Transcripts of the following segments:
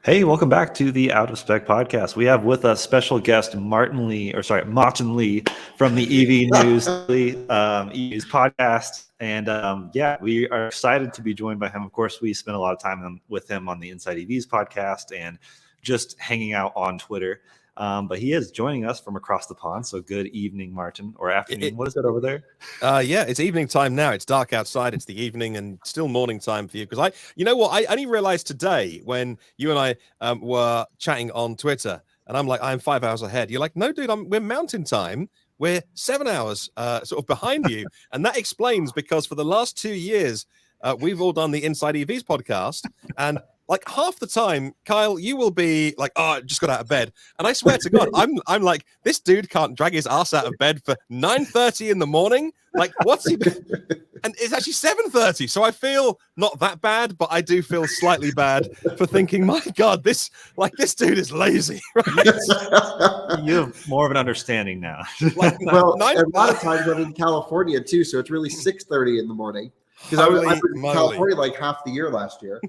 Hey, welcome back to the Out of Spec podcast. We have with us special guest Martyn Lee from the EV News EVs podcast. And we are excited to be joined by him. Of course, we spent a lot of time with him on the Inside EVs podcast and just hanging out on Twitter. But he is joining us from across the pond. So good evening, Martyn, or afternoon. What is it over there? It's evening time now. It's dark outside. It's the evening and still morning time for you. Because I only realized today when you and I were chatting on Twitter, and I'm like, I'm 5 hours ahead. You're like, no, dude, we're mountain time. We're 7 hours sort of behind you. And that explains because for the last 2 years, we've all done the Inside EVs podcast. And like half the time, Kyle, you will be like, oh, I just got out of bed. And I swear to God, I'm like, this dude can't drag his ass out of bed for 9:30 in the morning. Like, what's he doing? And it's actually 7:30. So I feel not that bad, but I do feel slightly bad for thinking, my God, this dude is lazy. Right? You have more of an understanding now. Well, a lot of times I'm in California too, so it's really 6:30 in the morning. Because I was in California like half the year last year,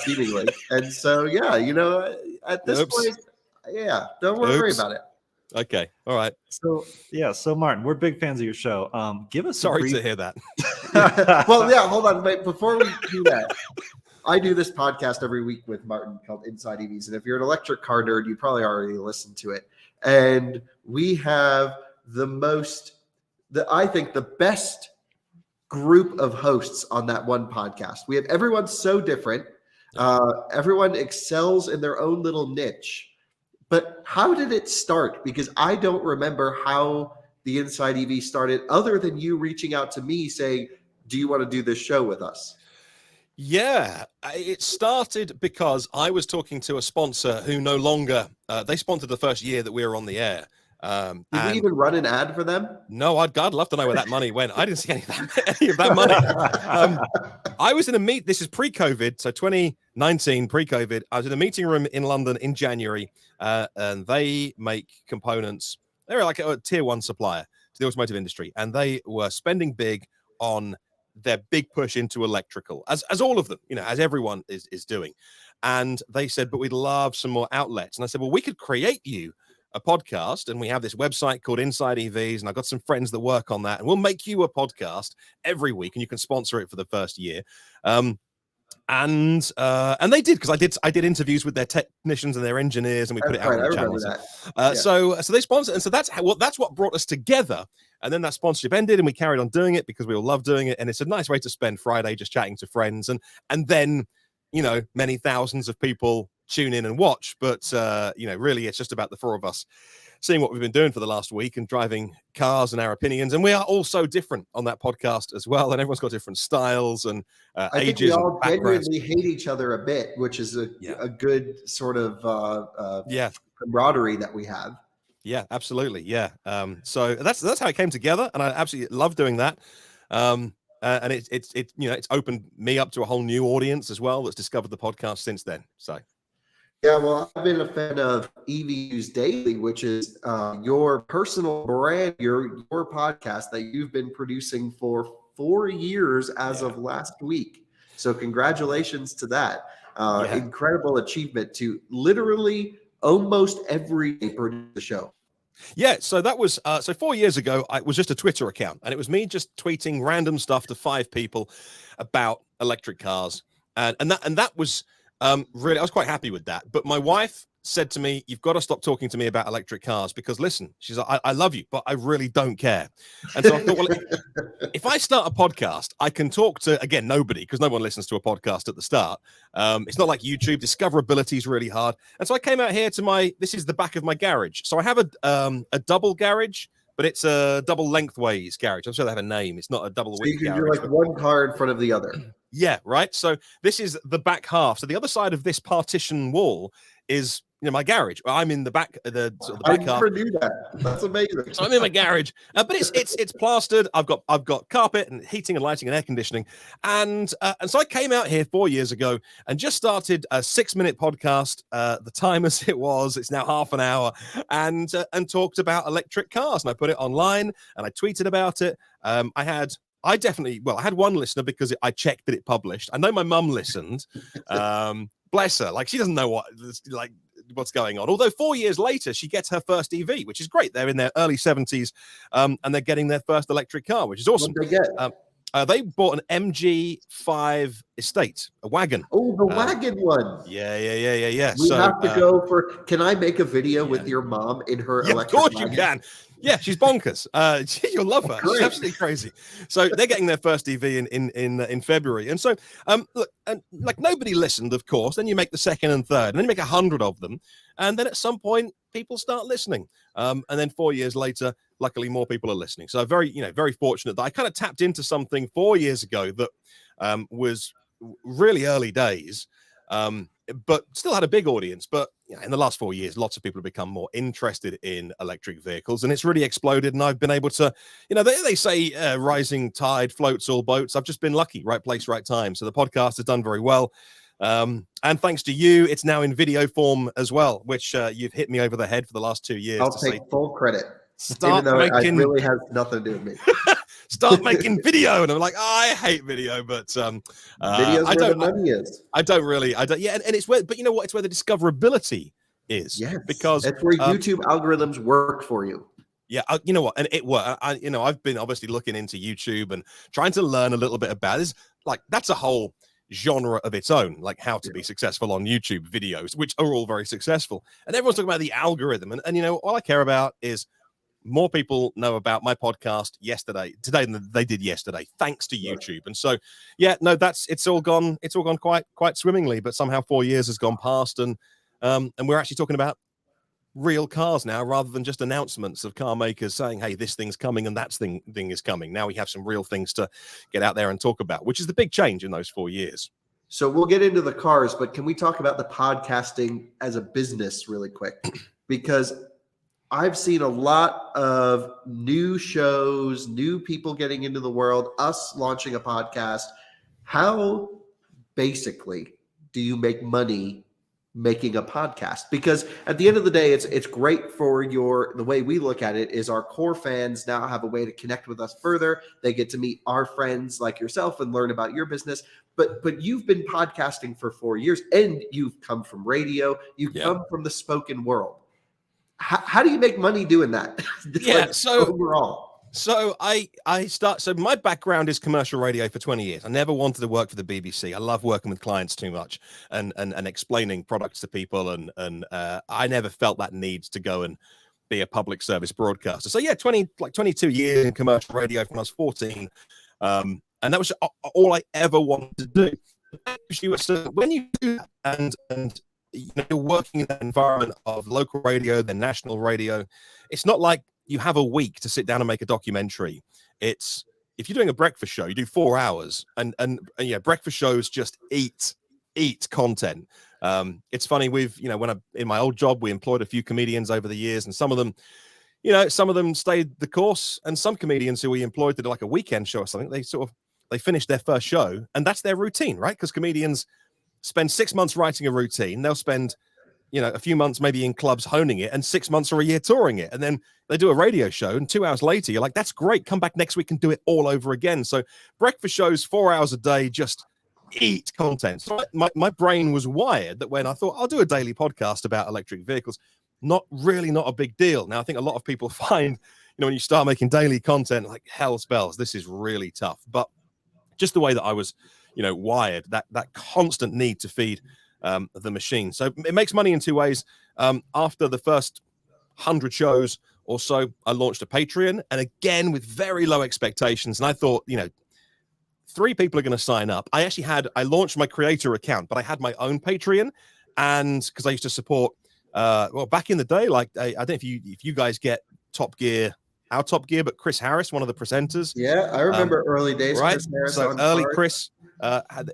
seemingly. And so, at this point, don't worry about it. Okay. All right. So Martyn, we're big fans of your show. Give us Sorry to hear that. Well, yeah, hold on. Wait, before we do that, I do this podcast every week with Martyn called Inside EVs. And if you're an electric car nerd, you probably already listened to it. And we have I think the best group of hosts on that one podcast. We have everyone so different. Everyone excels in their own little niche. But how did it start? Because I don't remember how the Inside EV started other than you reaching out to me saying, do you want to do this show with us? Yeah, it started because I was talking to a sponsor who no longer, they sponsored the first year that we were on the air. Did we even run an ad for them? No, I'd love to know where that money went. I didn't see any of that money. I was in a this is pre-COVID, so 2019 pre-COVID. I was in a meeting room in London in January, and they make components. They're like a tier one supplier to the automotive industry, and they were spending big on their big push into electrical, as all of them, as everyone is doing. And they said, but we'd love some more outlets. And I said, well, we could create you a podcast, and we have this website called Inside EVs, and I've got some friends that work on that, and we'll make you a podcast every week, and you can sponsor it for the first year. And they did, because I did interviews with their technicians and their engineers, and we put it out on the channel. So they sponsored, and so that's what brought us together. And then that sponsorship ended, and we carried on doing it because we all love doing it, and it's a nice way to spend Friday just chatting to friends, and then many thousands of people tune in and watch, but really it's just about the four of us seeing what we've been doing for the last week and driving cars and our opinions. And we are all so different on that podcast as well, and everyone's got different styles and I ages. think we all genuinely hate each other a bit, which is a good sort of camaraderie that we have. Yeah, absolutely. Yeah. So that's how it came together, and I absolutely love doing that. And it's opened me up to a whole new audience as well that's discovered the podcast since then. So. Yeah, well, I've been a fan of EV News Daily, which is your personal brand, your podcast that you've been producing for 4 years as of last week. So congratulations to that. Incredible achievement to literally almost every day produce the show. Yeah, so that was 4 years ago. It was just a Twitter account, and it was me just tweeting random stuff to 5 people about electric cars, and that was. Really, I was quite happy with that. But my wife said to me, you've got to stop talking to me about electric cars because, listen, she's like, I love you, but I really don't care. And so I thought, well, if I start a podcast, I can talk to, again, nobody, because no one listens to a podcast at the start. It's not like YouTube. Discoverability is really hard. And so I came out here to this is the back of my garage. So I have a double garage, but it's a double lengthways garage. I'm sure they have a name. It's not a double width garage. You're like one car in front of the other. Yeah, right. So this is the back half. So the other side of this partition wall is my garage. I'm in the back, the back half. I never knew that. That's amazing. So I'm in my garage, but it's plastered. I've got carpet and heating and lighting and air conditioning, and so I came out here 4 years ago and just started a 6-minute podcast. The time as it was, it's now half an hour, and talked about electric cars, and I put it online and I tweeted about it. I had I definitely, well, I had one listener because I checked that it published. I know my mum listened. Bless her. Like, she doesn't know what's going on. Although 4 years later, she gets her first EV, which is great. They're in their early 70s, and they're getting their first electric car, which is awesome. What did they get? They bought an MG5 Estate, a wagon. Oh, the wagon one. Yeah. We have to go for. Can I make a video with your mom in her electric Of course wagon? you can. Yeah, she's bonkers. You'll love her. She's absolutely crazy. So they're getting their first EV in February, and so look, and like nobody listened, of course. Then you make the second and third, and then you make 100 of them, and then at some point people start listening. And then 4 years later, luckily more people are listening. So very fortunate that I kind of tapped into something 4 years ago that was really early days. But still had a big audience. But in the last 4 years, lots of people have become more interested in electric vehicles, and it's really exploded. And I've been able to, they say rising tide floats all boats. I've just been lucky, right place, right time. So the podcast has done very well. And thanks to you, it's now in video form as well, which you've hit me over the head for the last 2 years. I'll take full credit. Start Even though making, it really has nothing to do with me. Start making video, and I'm like, I hate video, but Video's where the money is. I don't, yeah, and it's where, but you know what? It's where the discoverability is. Yes, because that's where YouTube algorithms work for you. Yeah, you know what? And it worked. I've been obviously looking into YouTube and trying to learn a little bit about this. Like, that's a whole genre of its own, like how to be successful on YouTube videos, which are all very successful. And everyone's talking about the algorithm. And all I care about is more people know about my podcast today than they did yesterday, thanks to YouTube. And so, it's all gone quite swimmingly, but somehow 4 years has gone past, and we're actually talking about real cars now rather than just announcements of car makers saying, hey, this thing's coming and that thing is coming. Now we have some real things to get out there and talk about, which is the big change in those 4 years. So we'll get into the cars, but can we talk about the podcasting as a business really quick? Because I've seen a lot of new shows, new people getting into the world, us launching a podcast. How basically do you make money making a podcast? Because at the end of the day, it's great for the way we look at it is our core fans now have a way to connect with us further. They get to meet our friends like yourself and learn about your business. But you've been podcasting for 4 years, and you've come from radio. You've come from the spoken world. How do you make money doing that? Overall. So so my background is commercial radio for 20 years. I never wanted to work for the BBC. I love working with clients too much and explaining products to people. And I never felt that need to go and be a public service broadcaster. So 22 years in commercial radio when I was 14. And that was all I ever wanted to do. So when you do that and you're working in that environment of local radio, then national radio, it's not like you have a week to sit down and make a documentary. It's, if you're doing a breakfast show, you do 4 hours, and breakfast shows just eat content. It's funny, when in my old job, we employed a few comedians over the years, and some of them stayed the course, and some comedians who we employed did like a weekend show or something. They finished their first show, and that's their routine, right? Because comedians spend 6 months writing a routine. They'll spend, a few months maybe in clubs honing it, and 6 months or a year touring it. And then they do a radio show, and 2 hours later, you're like, that's great. Come back next week and do it all over again. So breakfast shows, 4 hours a day, just eat content. So my brain was wired that when I thought I'll do a daily podcast about electric vehicles, not a big deal. Now, I think a lot of people find, when you start making daily content, like hell's bells, this is really tough. But just the way that I was, wired, that constant need to feed the machine. So it makes money in two ways. After the first 100 shows or so, I launched a Patreon, and again with very low expectations. And I thought, 3 people are going to sign up. I launched my creator account, but I had my own Patreon, and because I used to support, back in the day, like I don't know if you guys get Top Gear. Our Top Gear, but Chris Harris, one of the presenters. Yeah, I remember early days. Right, Chris Harris so early cars. Chris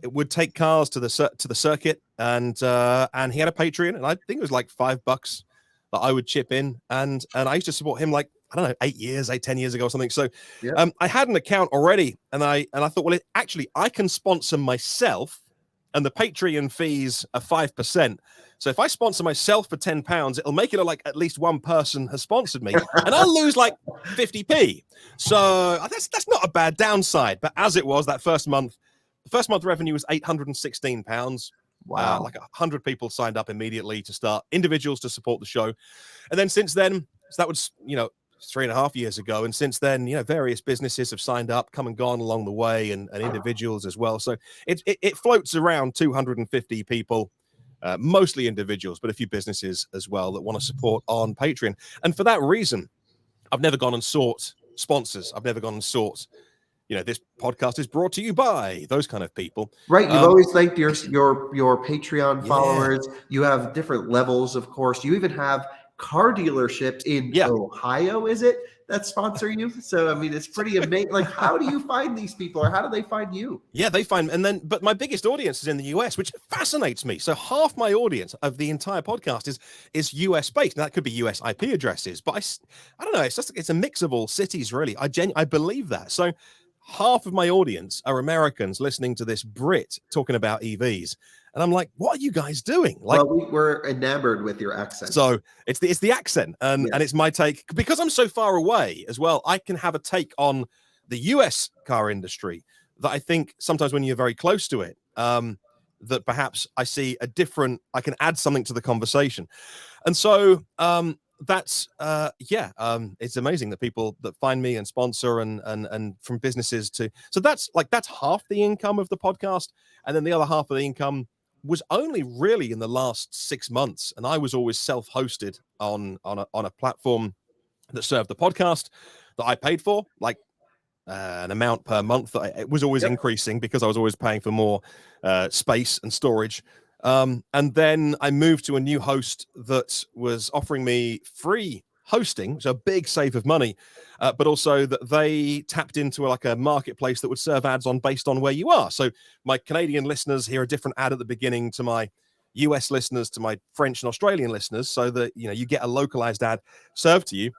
would take cars to the circuit, and he had a Patreon, and I think it was like $5 that I would chip in, and I used to support him like, I don't know, 10 years ago or something. So I had an account already, and I thought, well, I can sponsor myself and the Patreon fees are 5%. So if I sponsor myself for £10, it'll make it look like at least one person has sponsored me, and I'll lose like 50p. So that's not a bad downside. But as it was, that first month, the first month revenue was £816. Wow. Like 100 people signed up immediately to start, individuals to support the show. And then since then, so that was, 3.5 years ago. And since then, various businesses have signed up, come and gone along the way, and individuals as well. So it floats around 250 people, mostly individuals, but a few businesses as well that want to support on Patreon. And for that reason, I've never gone and sought sponsors. I've never gone and sought, this podcast is brought to you by those kind of people. Right. You've always thanked your Patreon followers. You have different levels, of course. You even have car dealerships in Ohio, is it, that sponsor you? So, I mean, it's pretty amazing. Like, how do you find these people, or how do they find you? Yeah, they find, but my biggest audience is in the US, which fascinates me. So half my audience of the entire podcast is US based. Now that could be US IP addresses, but I don't know. It's a mix of all cities, really. I believe that. So half of my audience are Americans listening to this Brit talking about EVs. And I'm like, what are you guys doing? Like, well, we're enamored with your accent. So it's the accent, and it's my take, because I'm so far away as well. I can have a take on the US car industry that I think sometimes when you're very close to it, that perhaps I can add something to the conversation. And so that's it's amazing that people that find me and sponsor and from businesses so that's half the income of the podcast, and then the other half of the income was only really in the last 6 months, and I was always self-hosted on a platform that served the podcast that I paid for, like an amount per month that it was always increasing because I was always paying for more space and storage. And then I moved to a new host that was offering me free hosting, so a big save of money, but also that they tapped into like a marketplace that would serve ads based on where you are. So my Canadian listeners hear a different ad at the beginning to my US listeners, to my French and Australian listeners, so that you get a localized ad served to you.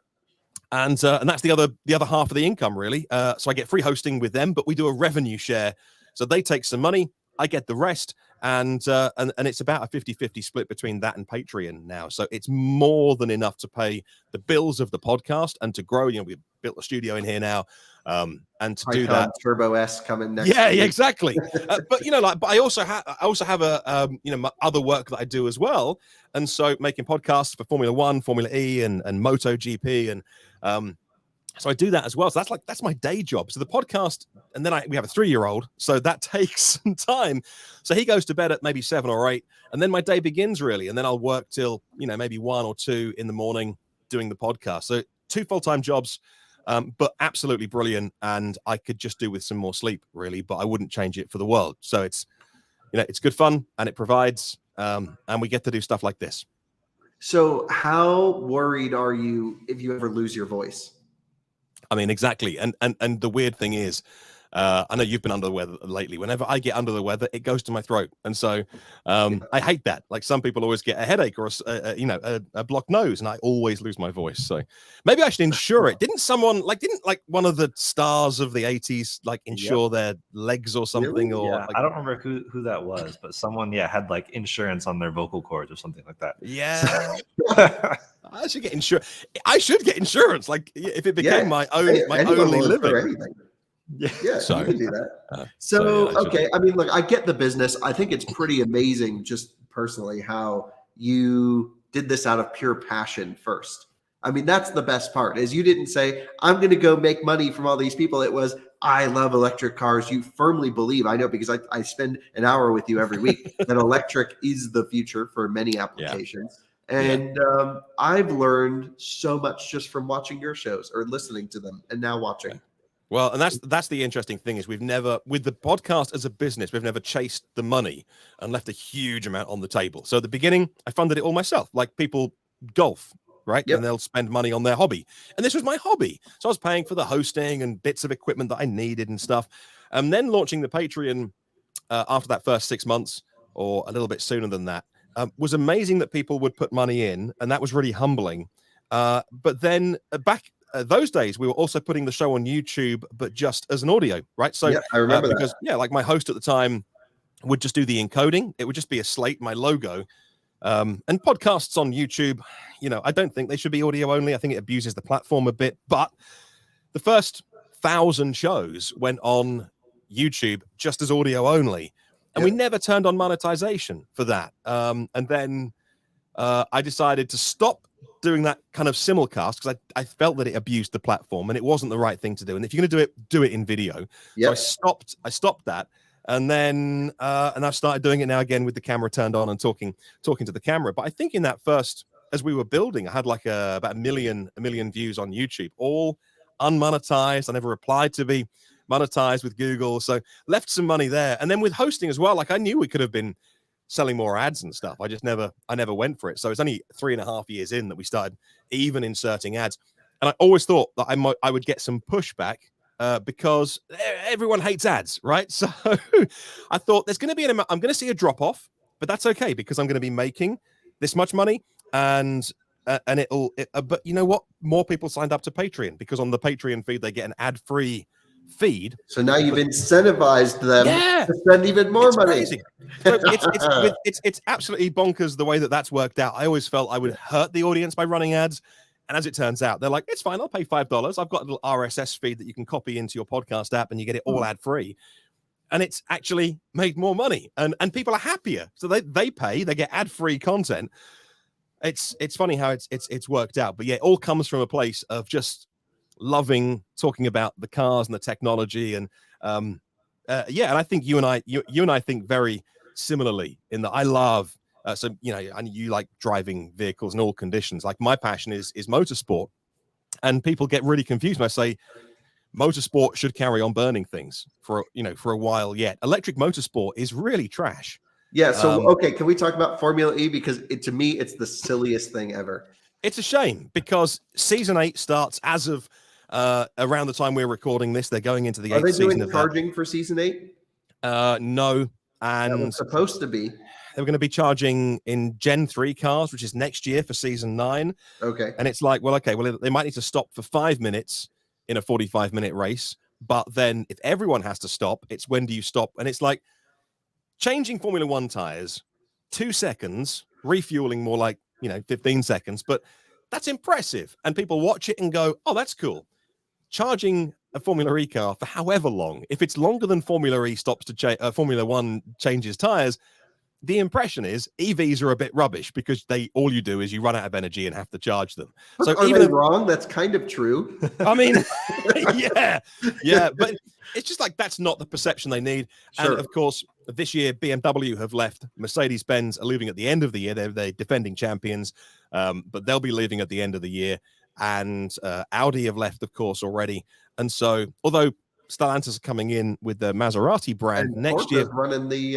And that's the other half of the income, really. So I get free hosting with them, but we do a revenue share. So they take some money, I get the rest, and it's about a 50-50 split between that and Patreon now. So it's more than enough to pay the bills of the podcast and to grow. We built a studio in here now, and to do that, Turbo S coming next. Yeah, exactly. But but I also have a my other work that I do as well, and so making podcasts for Formula One, Formula E, and MotoGP, and so I do that as well. So that's my day job. So the podcast, and then we have a 3-year-old, so that takes some time. So he goes to bed at maybe 7 or 8, and then my day begins really, and then I'll work till maybe 1 or 2 in the morning doing the podcast. So 2 full-time jobs, but absolutely brilliant, and I could just do with some more sleep really, but I wouldn't change it for the world. So it's it's good fun, and it provides, and we get to do stuff like this. So how worried are you if you ever lose your voice? I mean, exactly. And the weird thing is, I know you've been under the weather lately. Whenever I get under the weather, it goes to my throat. And so I hate that. Like, some people always get a headache or a blocked nose, and I always lose my voice. So maybe I should insure it. Didn't one of the stars of the 80s insure their legs or something? Really? Or I don't remember who that was, but someone had like insurance on their vocal cords or something like that. Yeah. I should get insurance. I should get insurance. Like, if it became my only living. Yeah, so you can do that. Okay. I mean, look, I get the business. I think it's pretty amazing, just personally, how you did this out of pure passion first. I mean, that's the best part, is you didn't say, I'm going to go make money from all these people. It was, I love electric cars. You firmly believe, I know, because I spend an hour with you every week, that electric is the future for many applications. Yeah. And I've learned so much just from watching your shows or listening to them, and now watching. Yeah. Well, and that's the interesting thing, is we've never, with the podcast as a business, we've never chased the money and left a huge amount on the table. So at the beginning, I funded it all myself. Like, people golf, right? Yep. And they'll spend money on their hobby. And this was my hobby. So I was paying for the hosting and bits of equipment that I needed and stuff. And then launching the Patreon after that first 6 months, or a little bit sooner than that, was amazing that people would put money in. And that was really humbling. But then back those days, we were also putting the show on YouTube, but just as an audio, right? So I remember because like my host at the time would just do the encoding. It would just be a slate, my logo. And podcasts on YouTube, you know, I don't think they should be audio only. I think it abuses the platform a bit. But the first 1,000 shows went on YouTube just as audio only. And we never turned on monetization for that. And then I decided to stop doing that kind of simulcast because I felt that it abused the platform and it wasn't the right thing to do. And if you're going to do it in video. Yep. So I stopped that. And then I've started doing it now again with the camera turned on and talking to the camera. But I think in that first, as we were building, I had like about a million views on YouTube, all unmonetized. I never applied to be monetized with Google, so left some money there. And then with hosting as well, like I knew we could have been selling more ads and stuff. I never went for it. So it's only 3.5 years in that we started even inserting ads. And I always thought that I would get some pushback. Because everyone hates ads, right? So I thought there's going to be I'm going to see a drop off, but that's okay because I'm going to be making this much money, and but you know what? More people signed up to Patreon because on the Patreon feed they get an ad-free feed. So now you've incentivized them to spend even more money. So it's absolutely bonkers the way that's worked out. I always felt I would hurt the audience by running ads. And as it turns out, they're like, it's fine. I'll pay $5. I've got a little RSS feed that you can copy into your podcast app and you get it all ad free. And it's actually made more money and people are happier. So they pay, they get ad free content. It's funny how it's worked out. But yeah, it all comes from a place of just loving talking about the cars and the technology. And and I think you and I think very similarly in that I love. So, you know, and you like driving vehicles in all conditions. Like my passion is motorsport, and people get really confused when I say motorsport should carry on burning things for a while yet. Electric motorsport is really trash. Yeah. So, okay. Can we talk about Formula E? Because to me, it's the silliest thing ever. It's a shame because season 8 starts as of around the time we're recording this. They're going into the 8th season. Are they doing charging for season 8? No. And it's supposed to be. They were going to be charging in Gen 3 cars, which is next year for season 9. Okay. And it's like, well, they might need to stop for 5 minutes in a 45-minute race. But then if everyone has to stop, it's when do you stop? And it's like changing Formula 1 tires, 2 seconds, refueling more like, 15 seconds. But that's impressive. And people watch it and go, oh, that's cool. Charging a Formula E car for however long, if it's longer than Formula E stops to Formula 1 changes tires, the impression is EVs are a bit rubbish because all you do is you run out of energy and have to charge them. So are they wrong? That's kind of true. I mean, yeah, but it's just like that's not the perception they need. Sure. And of course, this year BMW have left. Mercedes-Benz are leaving at the end of the year. They're defending champions, but they'll be leaving at the end of the year. And Audi have left, of course, already. And so, although Stellantis are coming in with the Maserati brand and next year, running the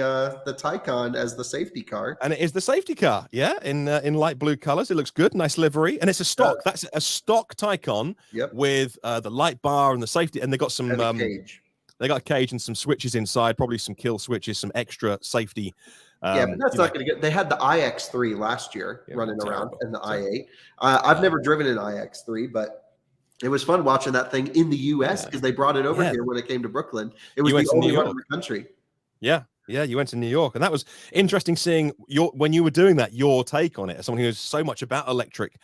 Taycan as the safety car, and it is the safety car, in light blue colors. It looks good, nice livery, and it's a stock. That's a stock Taycan with the light bar and the safety, and they got some cage. They got a cage and some switches inside, probably some kill switches, some extra safety. But that's not going to get. They had the iX3 last year running around, and the i8. I've never driven an iX3, but it was fun watching that thing in the U.S. because they brought it over here when it came to Brooklyn. It was the only one in the country. Yeah, you went to New York, and that was interesting seeing when you were doing that, your take on it as someone who knows so much about electric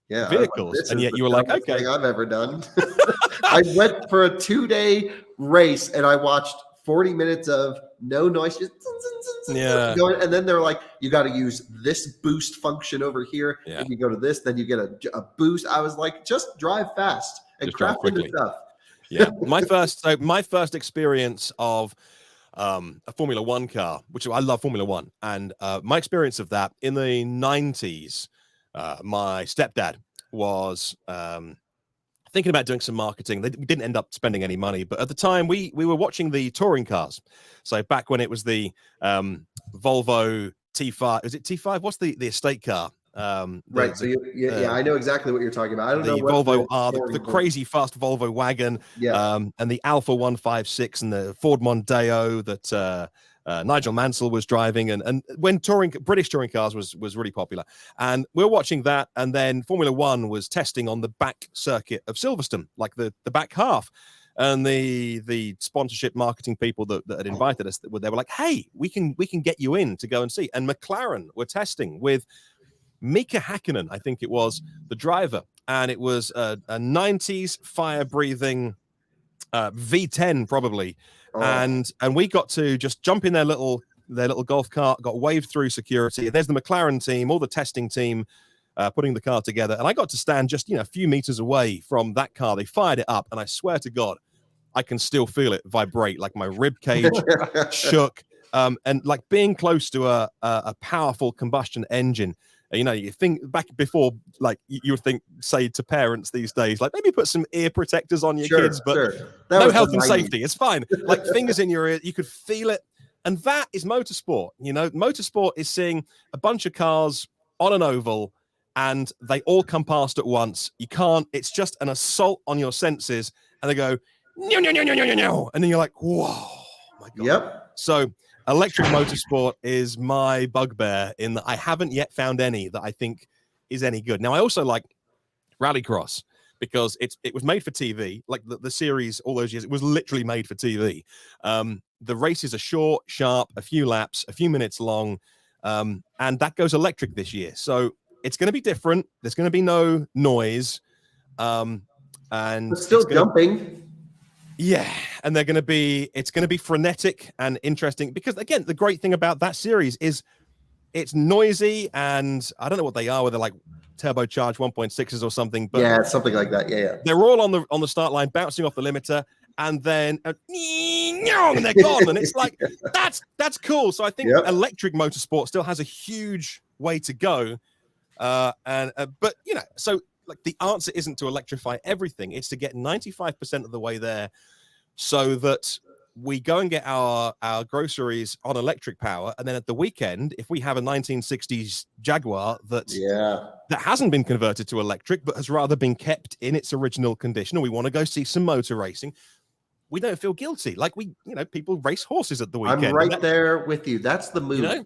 vehicles, and yet you were like, okay, thing I've ever done. I went for a 2-day race, and I watched 40 minutes of no noise, just going, and then they're like, you got to use this boost function over here. If you go to this, then you get a boost. I was like, just drive fast and craft into stuff. Yeah, my first experience of a Formula 1 car, which I love Formula 1, and my experience of that in the 90s, my stepdad was thinking about doing some marketing. They didn't end up spending any money, but at the time we were watching the touring cars. So back when it was the Volvo T5, is it T5? What's the estate car? Right. So I know exactly what you're talking about. I don't know the Volvo R, the crazy fast Volvo wagon, and the Alpha 156 and the Ford Mondeo that Nigel Mansell was driving, and when British touring cars was really popular, and we were watching that, and then Formula 1 was testing on the back circuit of Silverstone, like the back half, And the sponsorship marketing people that had invited us, they were like, hey, we can get you in to go and see. And McLaren were testing with Mika Hakkinen, I think it was the driver, and it was a 90s fire-breathing V10 probably, and we got to just jump in their little golf cart, got waved through security. There's the McLaren team, all the testing team, putting the car together, and I got to stand just a few meters away from that car. They fired it up, and I swear to God, I can still feel it vibrate, like my rib cage shook, and like being close to a powerful combustion engine. You think back before, like you would think, say to parents these days, like maybe put some ear protectors on your kids, but no health and safety. It's fine. Like fingers in your ear, you could feel it. And that is motorsport. Motorsport is seeing a bunch of cars on an oval and they all come past at once. You can't, it's just an assault on your senses. And they go, no, no, no, no, no, no. And then you're like, whoa, my God. Yep. So electric motorsport is my bugbear in that I haven't yet found any that I think is any good. Now, I also like rallycross because it was made for TV. Like the series all those years, it was literally made for TV. The races are short, sharp, a few laps, a few minutes long, and that goes electric this year. So it's going to be different. There's going to be no noise, and but still jumping. Yeah, and it's going to be frenetic and interesting because, again, the great thing about that series is it's noisy, and I don't know what they are, whether like turbocharged 1.6s or something, but yeah, something like that. Yeah. They're all on the start line, bouncing off the limiter, and then and they're gone, and it's like that's cool. So I think electric motorsport still has a huge way to go, but so. Like the answer isn't to electrify everything. It's to get 95% of the way there so that we go and get our groceries on electric power. And then at the weekend, if we have a 1960s Jaguar that hasn't been converted to electric, but has rather been kept in its original condition, or we want to go see some motor racing, we don't feel guilty. Like people race horses at the weekend. I'm right there with you. That's the move.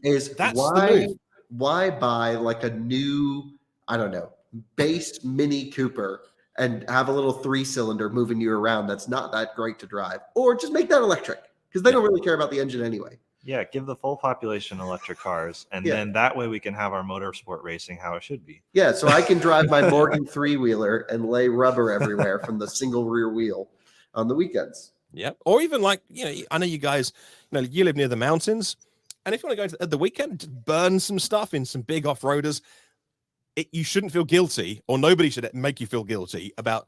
Why buy like a new, I don't know, base Mini Cooper and have a little 3-cylinder moving you around that's not that great to drive, or just make that electric because they don't really care about the engine anyway. Yeah, give the full population electric cars, and then that way we can have our motorsport racing how it should be. Yeah, so I can drive my Morgan 3-wheeler and lay rubber everywhere from the single rear wheel on the weekends. Yeah, or even like I know you guys, you live near the mountains, and if you want to go at the weekend, just burn some stuff in some big off-roaders. You shouldn't feel guilty, or nobody should make you feel guilty about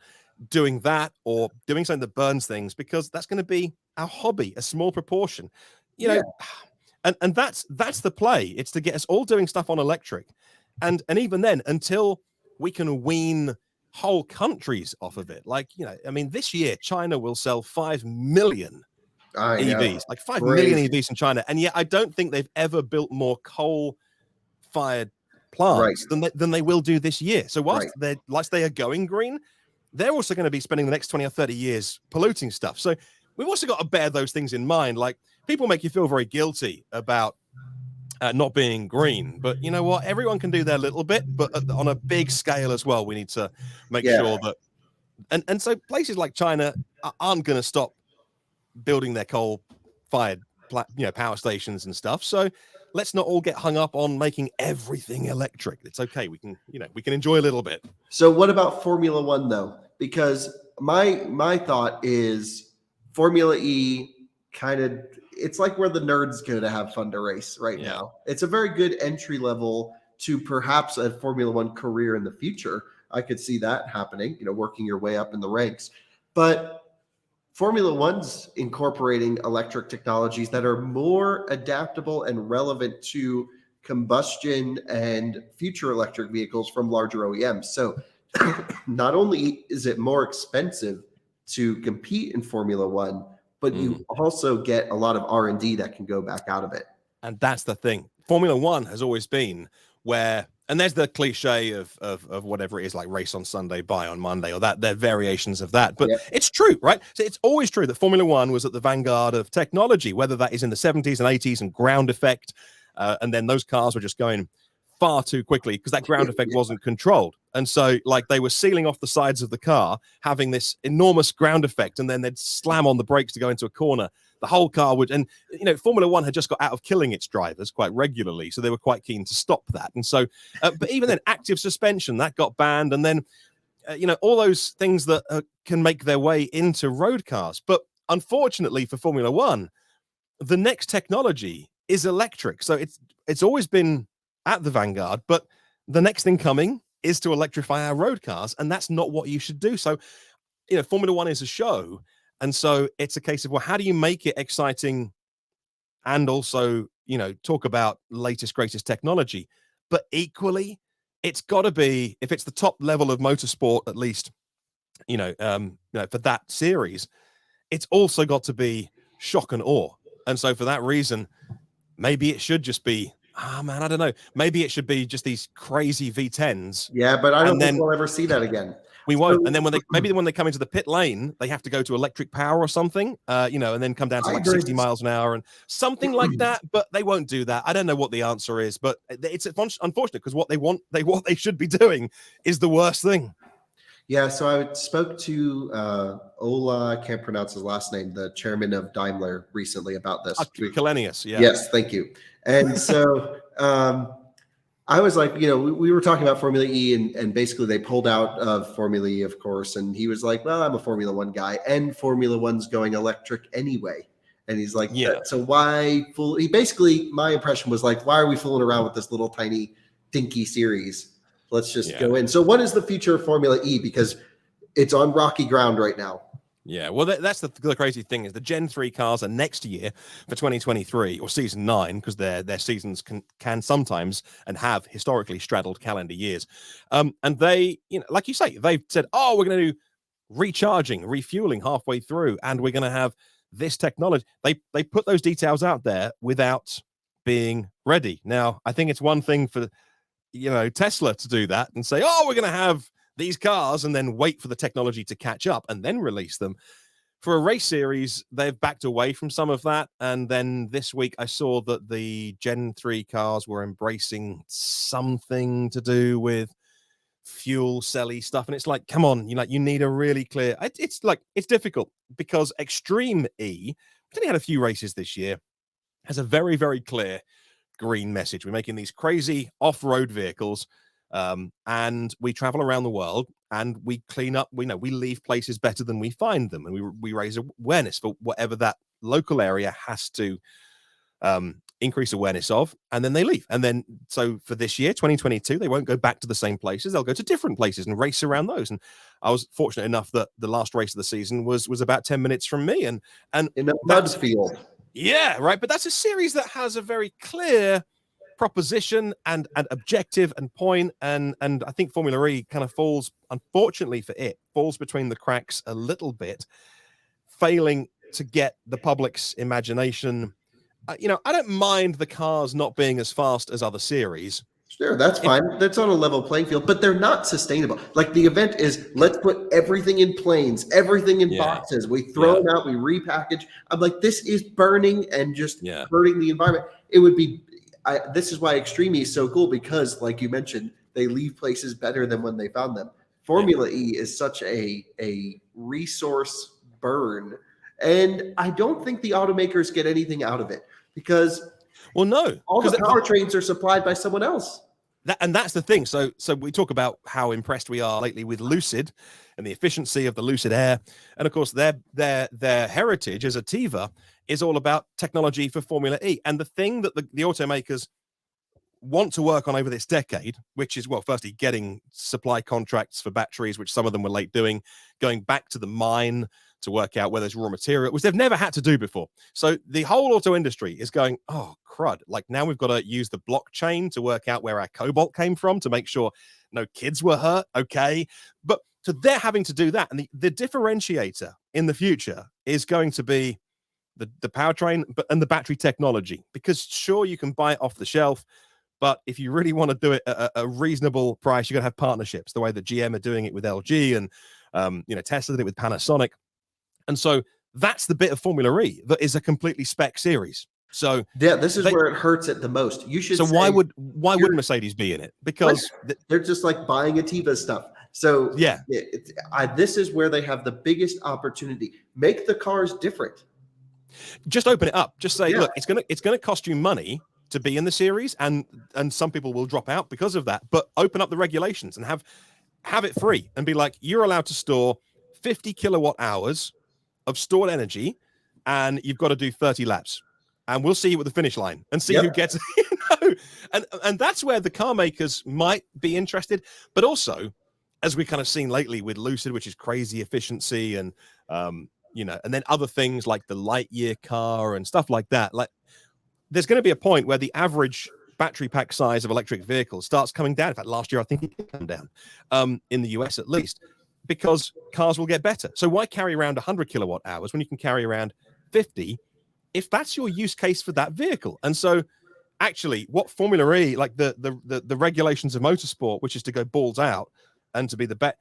doing that or doing something that burns things, because that's going to be our hobby, a small proportion, and that's the play. It's to get us all doing stuff on electric, and even then, until we can wean whole countries off of it. Like this year China will sell 5 million EVs, like 5 million EVs in China, and yet I don't think they've ever built more coal-fired plants than they will do this year. So whilst they are going green, they're also going to be spending the next 20 or 30 years polluting stuff. So we've also got to bear those things in mind. Like, people make you feel very guilty about not being green, but you know what? Everyone can do their little bit, but on a big scale as well, we need to make sure that. And so places like China aren't going to stop building their coal-fired power stations and stuff. So let's not all get hung up on making everything electric. It's okay. We can enjoy a little bit. So what about Formula One though? Because my thought is Formula E it's like where the nerds go to have fun to race right now. It's a very good entry level to perhaps a Formula One career in the future. I could see that happening, working your way up in the ranks. But Formula One's incorporating electric technologies that are more adaptable and relevant to combustion and future electric vehicles from larger OEMs. So not only is it more expensive to compete in Formula One, but you also get a lot of R&D that can go back out of it. And that's the thing. Formula One has always been where, and there's the cliche of whatever it is, like race on Sunday, buy on Monday, or they're variations of that. But it's true, right? So it's always true that Formula One was at the vanguard of technology, whether that is in the 70s and 80s and ground effect. And then those cars were just going far too quickly because that ground effect wasn't controlled. And so like they were sealing off the sides of the car, having this enormous ground effect, and then they'd slam on the brakes to go into a corner. The whole car would, and you know, Formula One had just got out of killing its drivers quite regularly, so they were quite keen to stop that. And so, but even then, active suspension that got banned, and then you know, all those things that can make their way into road cars. But unfortunately for Formula One, the next technology is electric. So it's always been at the vanguard, but the next thing coming is to electrify our road cars, and that's not what you should do. So, you know, Formula One is a show, and so it's a case of, well, how do you make it exciting and also, you know, talk about latest, greatest technology? But equally, it's got to be, if it's the top level of motorsport, at least, you know, for that series, it's also got to be shock and awe. And so for that reason, maybe it should just be, I don't know. Maybe it should be just these crazy V10s. Yeah, but I don't think we'll ever see that again. We won't. And then when they come into the pit lane, they have to go to electric power or something, you know, and then come down to like 60 miles an hour and something like that. But they won't do that. I don't know what the answer is, but it's unfortunate because what they should be doing is the worst thing. Yeah, so I spoke to Ola, I can't pronounce his last name, the chairman of Daimler recently about this. Kalenius, yeah. Yes, thank you. And so I was like, you know, we were talking about Formula E, and basically they pulled out of Formula E, of course. And he was like, well, I'm a Formula One guy, and Formula One's going electric anyway. And he's like, yeah, so why fool? He basically, my impression was like, why are we fooling around with this little tiny dinky series? Let's just go in. So what is the future of Formula E? Because it's on rocky ground right now. Yeah, well, that's the crazy thing is the Gen 3 cars are next year for 2023 or season 9, because their seasons can sometimes and have historically straddled calendar years. And they, you know, like you say, they've said, oh, we're going to do recharging, refueling halfway through, and we're going to have this technology. They put those details out there without being ready. Now, I think it's one thing for, you know, Tesla to do that and say, oh, we're going to have these cars, and then wait for the technology to catch up and then release them. For a race series, they've backed away from some of that. And then this week I saw that the Gen 3 cars were embracing something to do with fuel celly stuff. And it's like, come on, you need a really clear, it's difficult because Extreme E, we've only had a few races this year, has a very, very clear green message. We're making these crazy off-road vehicles, and we travel around the world, and we clean up. We leave places better than we find them, and we raise awareness for whatever that local area has to increase awareness of, and then they leave. And then so for this year, 2022, they won't go back to the same places. They'll go to different places and race around those. And I was fortunate enough that the last race of the season was about 10 minutes from me, and in a mud field. Yeah, right. But that's a series that has a very clear proposition and objective and point, and I think Formula E kind of falls, unfortunately for it, falls between the cracks a little bit, failing to get the public's imagination. You know, I don't mind the cars not being as fast as other series. Sure, that's fine. That's on a level playing field, but they're not sustainable. Like the event is, let's put everything in planes, everything in boxes. We throw them out, we repackage. I'm like, this is burning and just hurting the environment. It would be, this is why Extreme E is so cool, because like you mentioned, they leave places better than when they found them. Formula E is such a resource burn. And I don't think the automakers get anything out of it, because well, no, all the powertrains are supplied by someone else. And that's the thing. So we talk about how impressed we are lately with Lucid and the efficiency of the Lucid Air, and of course their heritage as a Tiva is all about technology for Formula E. And the thing that the automakers want to work on over this decade, which is, well, firstly, getting supply contracts for batteries, which some of them were late doing, going back to the mine to work out where there's raw material, which they've never had to do before. So the whole auto industry is going, oh, crud. Like now we've got to use the blockchain to work out where our cobalt came from to make sure no kids were hurt. Okay. But so they're having to do that. And the differentiator in the future is going to be the powertrain and the battery technology, because sure, you can buy it off the shelf, but if you really want to do it at a reasonable price, you're going to have partnerships, the way that GM are doing it with LG, and Tesla did it with Panasonic. And so that's the bit of Formula E that is a completely spec series. So yeah, this is where it hurts it the most. You should. So say, why would Mercedes be in it? Because they're just like buying Atiba stuff. So yeah, this is where they have the biggest opportunity. Make the cars different. Just open it up. Just say, look, it's gonna cost you money to be in the series, and some people will drop out because of that. But open up the regulations and have it free, and be like, you're allowed to store 50 kilowatt hours of stored energy, and you've got to do 30 laps, and we'll see you at the finish line and see who gets. And that's where the car makers might be interested, but also, as we kind of seen lately with Lucid, which is crazy efficiency, and and then other things like the Lightyear car and stuff like that. Like, there's going to be a point where the average battery pack size of electric vehicles starts coming down. In fact, last year I think it did come down, in the US at least, because cars will get better. So why carry around 100 kilowatt hours when you can carry around 50, if that's your use case for that vehicle? And so, actually, what Formula E, like the regulations of motorsport, which is to go balls out and to be the best,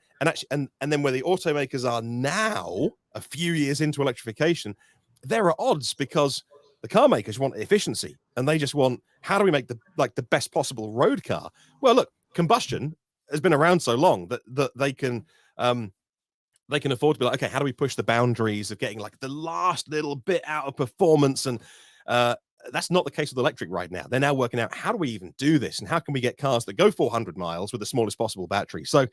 and then where the automakers are now, a few years into electrification, there are odds, because the car makers want efficiency, and they just want, how do we make the best possible road car? Well, look, combustion has been around so long that they can afford to be like, okay, how do we push the boundaries of getting like the last little bit out of performance? And that's not the case with electric right now. They're now working out, how do we even do this, and how can we get cars that go 400 miles with the smallest possible battery? So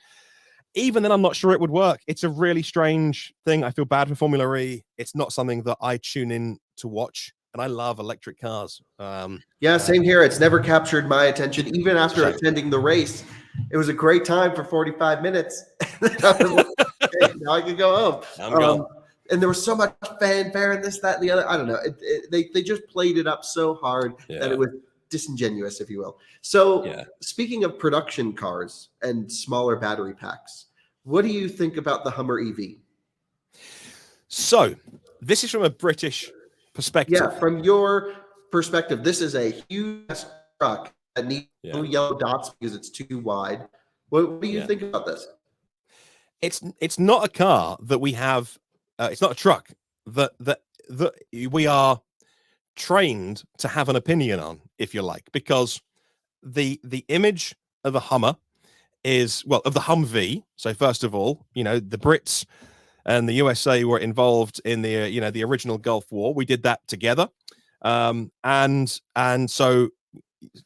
even then, I'm not sure it would work. It's a really strange thing. I feel bad for Formula E. It's not something that I tune in to watch, and I love electric cars. Same here. It's never captured my attention, even after attending the race. It was a great time for 45 minutes. Now I can go home. I'm gone. And there was so much fanfare and this, that, and the other. I don't know. They just played it up so hard that it was disingenuous, if you will. So speaking of production cars and smaller battery packs, what do you think about the Hummer EV? So this is from a British perspective. Yeah, from your perspective, this is a huge truck that needs no yellow dots because it's too wide. What do you think about this? It's not a car that we have. It's not a truck that we are trained to have an opinion on, if you like, because the image of a Hummer is, well, of the Humvee. So first of all, the Brits and the USA were involved in the original Gulf War. We did that together, and so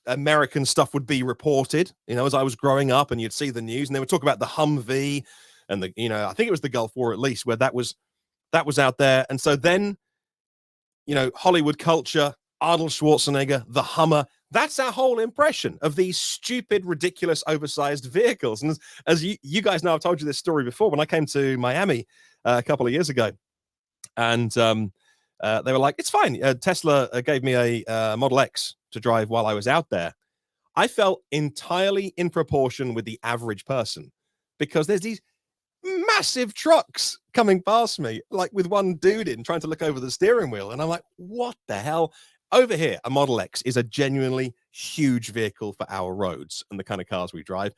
American stuff would be reported, as I was growing up, and you'd see the news, and they would talk about the Humvee and I think it was the Gulf War at least, where that was out there. And so then, Hollywood culture, Arnold Schwarzenegger, the Hummer, that's our whole impression of these stupid, ridiculous, oversized vehicles. And as you guys know, I've told you this story before, when I came to Miami a couple of years ago, and they were like, it's fine. Tesla gave me a Model X to drive while I was out there. I felt entirely in proportion with the average person, because there's these massive trucks coming past me, like with one dude in trying to look over the steering wheel. And I'm like, what the hell? Over here, a Model X is a genuinely huge vehicle for our roads and the kind of cars we drive.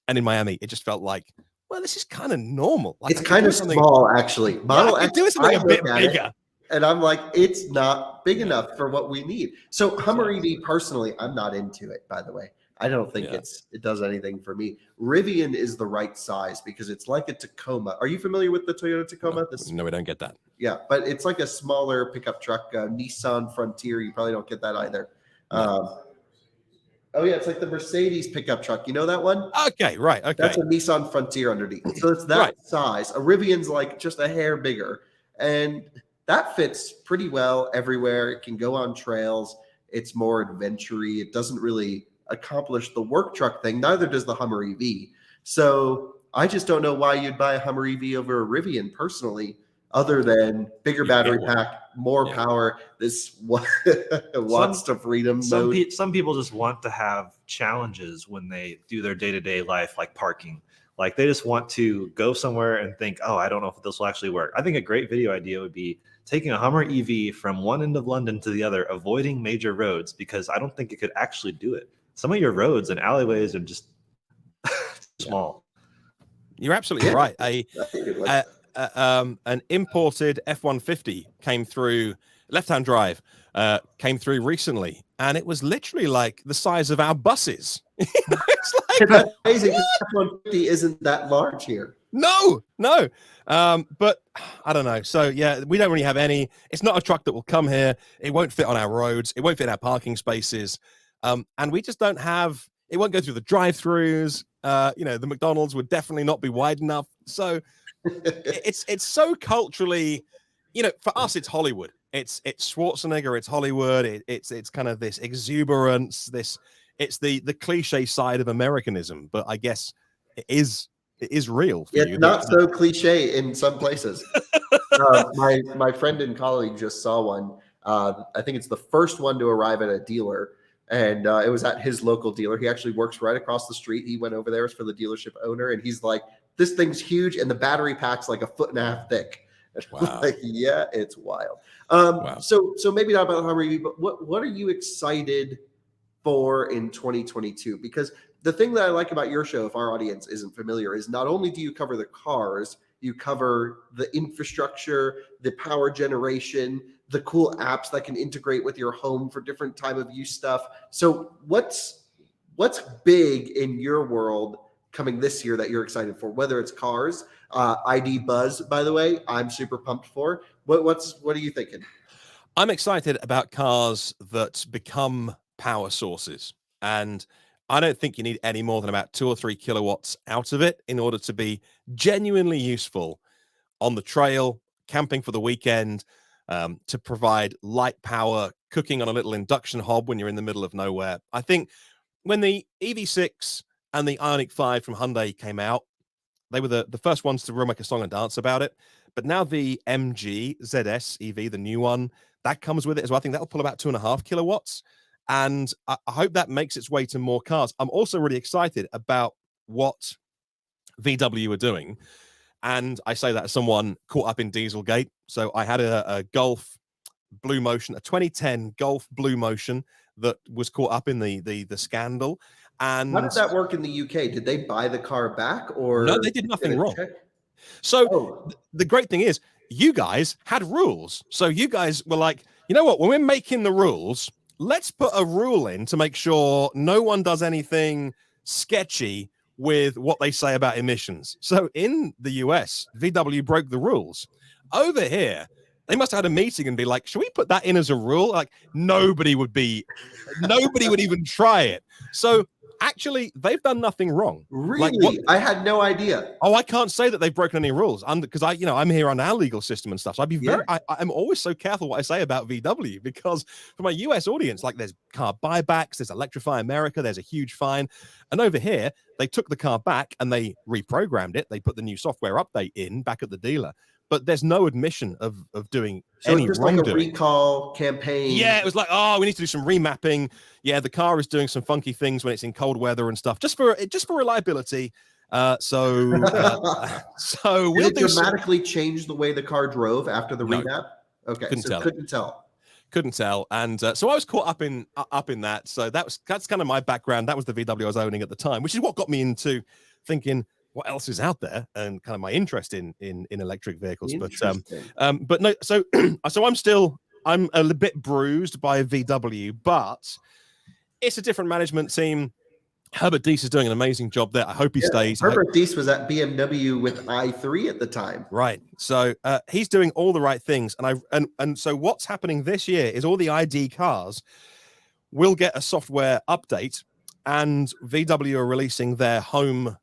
And in Miami, it just felt like, well, this is kind of normal. Like, it's kind of small, actually. Model X, do something a bit bigger. And I'm like, it's not big enough for what we need. So Hummer EV, personally, I'm not into it, by the way. I don't think it does anything for me. Rivian is the right size, because it's like a Tacoma. Are you familiar with the Toyota Tacoma? No, we don't get that. Yeah, but it's like a smaller pickup truck. Nissan Frontier, you probably don't get that either. No. It's like the Mercedes pickup truck. You know that one? Okay, right. Okay. That's a Nissan Frontier underneath. So it's that size. A Rivian's like just a hair bigger. And that fits pretty well everywhere. It can go on trails. It's more adventure-y. It doesn't really accomplish the work truck thing. Neither does the Hummer EV. So I just don't know why you'd buy a Hummer EV over a Rivian personally, other than bigger battery pack, more power, this wants to freedom mode. Some people just want to have challenges when they do their day-to-day life, like parking. Like, they just want to go somewhere and think, oh, I don't know if this will actually work. I think a great video idea would be taking a Hummer EV from one end of London to the other, avoiding major roads, because I don't think it could actually do it. Some of your roads and alleyways are just small. You're absolutely right. An imported F-150 came through left-hand drive came through recently, and it was literally like the size of our buses. It's like, That's amazing. F-150 isn't that large here. no. But I don't know. So yeah, we don't really have any. It's not a truck that will come here. It won't fit on our roads. It won't fit in our parking spaces. And we just don't have. It won't go through the drive-throughs. The McDonald's would definitely not be wide enough. So it's so culturally, for us, it's Hollywood. It's Schwarzenegger. It's Hollywood. It's kind of this exuberance. It's the cliche side of Americanism. But I guess it is real. For you. Not so cliche in some places. My friend and colleague just saw one. I think it's the first one to arrive at a dealer. And it was at his local dealer. He actually works right across the street. He went over there for the dealership owner, and he's like, "This thing's huge, and the battery pack's like 1.5 feet thick." Wow. Like, yeah, it's wild. Wow. So maybe not about how review, but what are you excited for in 2022? Because the thing that I like about your show, if our audience isn't familiar, is not only do you cover the cars, you cover the infrastructure, the power generation, the cool apps that can integrate with your home for different time of use stuff. So what's big in your world coming this year that you're excited for? Whether it's cars, ID Buzz, by the way, I'm super pumped for. What are you thinking? I'm excited about cars that become power sources, and I don't think you need any more than about 2 or 3 kilowatts out of it in order to be genuinely useful on the trail, camping for the weekend, to provide light power, cooking on a little induction hob when you're in the middle of nowhere. I think when the EV6 and the Ioniq 5 from Hyundai came out, they were the first ones to really make a song and dance about it. But now the MG ZS EV, the new one, that comes with it as well. I think that'll pull about 2.5 kilowatts. And I hope that makes its way to more cars. I'm also really excited about what VW are doing. And I say that as someone caught up in Dieselgate. So I had a Golf Blue Motion, a 2010 Golf Blue Motion that was caught up in the scandal. And how did that work in the UK? Did they buy the car back, or no? They did nothing wrong. Check? So the great thing is, you guys had rules. So you guys were like, you know what? When we're making the rules, let's put a rule in to make sure no one does anything sketchy with what they say about emissions. So in the US, VW broke the rules. Over here, they must have had a meeting and be like, should we put that in as a rule? Like nobody would even try it. So actually, they've done nothing wrong. Really? I had no idea. Oh, I can't say that they've broken any rules because I'm here on our legal system and stuff. So I'd be I'm always so careful what I say about VW, because for my US audience, like there's car buybacks, there's Electrify America, there's a huge fine. And over here, they took the car back and they reprogrammed it. They put the new software update in back at the dealer. But there's no admission of doing any it's just wrongdoing. Like a recall campaign. Yeah, it was like, oh, we need to do some remapping. Yeah, the car is doing some funky things when it's in cold weather and stuff, just for reliability. So we'll dramatically change the way the car drove after the remap. Okay, couldn't tell. And so I was caught up in that. So that's kind of my background. That was the VW I was owning at the time, which is what got me into thinking, what else is out there, and kind of my interest in electric vehicles. But no, so I'm a bit bruised by VW, but it's a different management team. Herbert Diess is doing an amazing job there. I hope he stays. Herbert Diess was at BMW with i3 at the time. Right. So he's doing all the right things. And so what's happening this year is all the ID cars will get a software update, and VW are releasing their home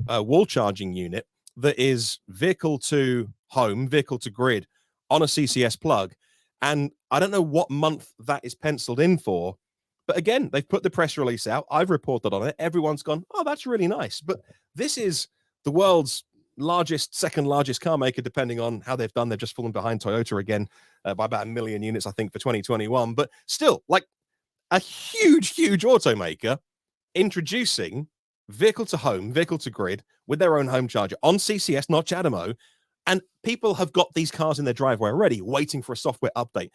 wall charging unit that is vehicle to home, vehicle to grid on a CCS plug. And I don't know what month that is penciled in for, but again, they've put the press release out. I've reported on it. Everyone's gone, oh, that's really nice. But this is the world's second largest car maker, depending on how they've done. They've just fallen behind Toyota again by about 1 million units, I think, for 2021. But still, like a huge automaker introducing vehicle to home, vehicle to grid with their own home charger on CCS, not CHAdeMO. And people have got these cars in their driveway already waiting for a software update.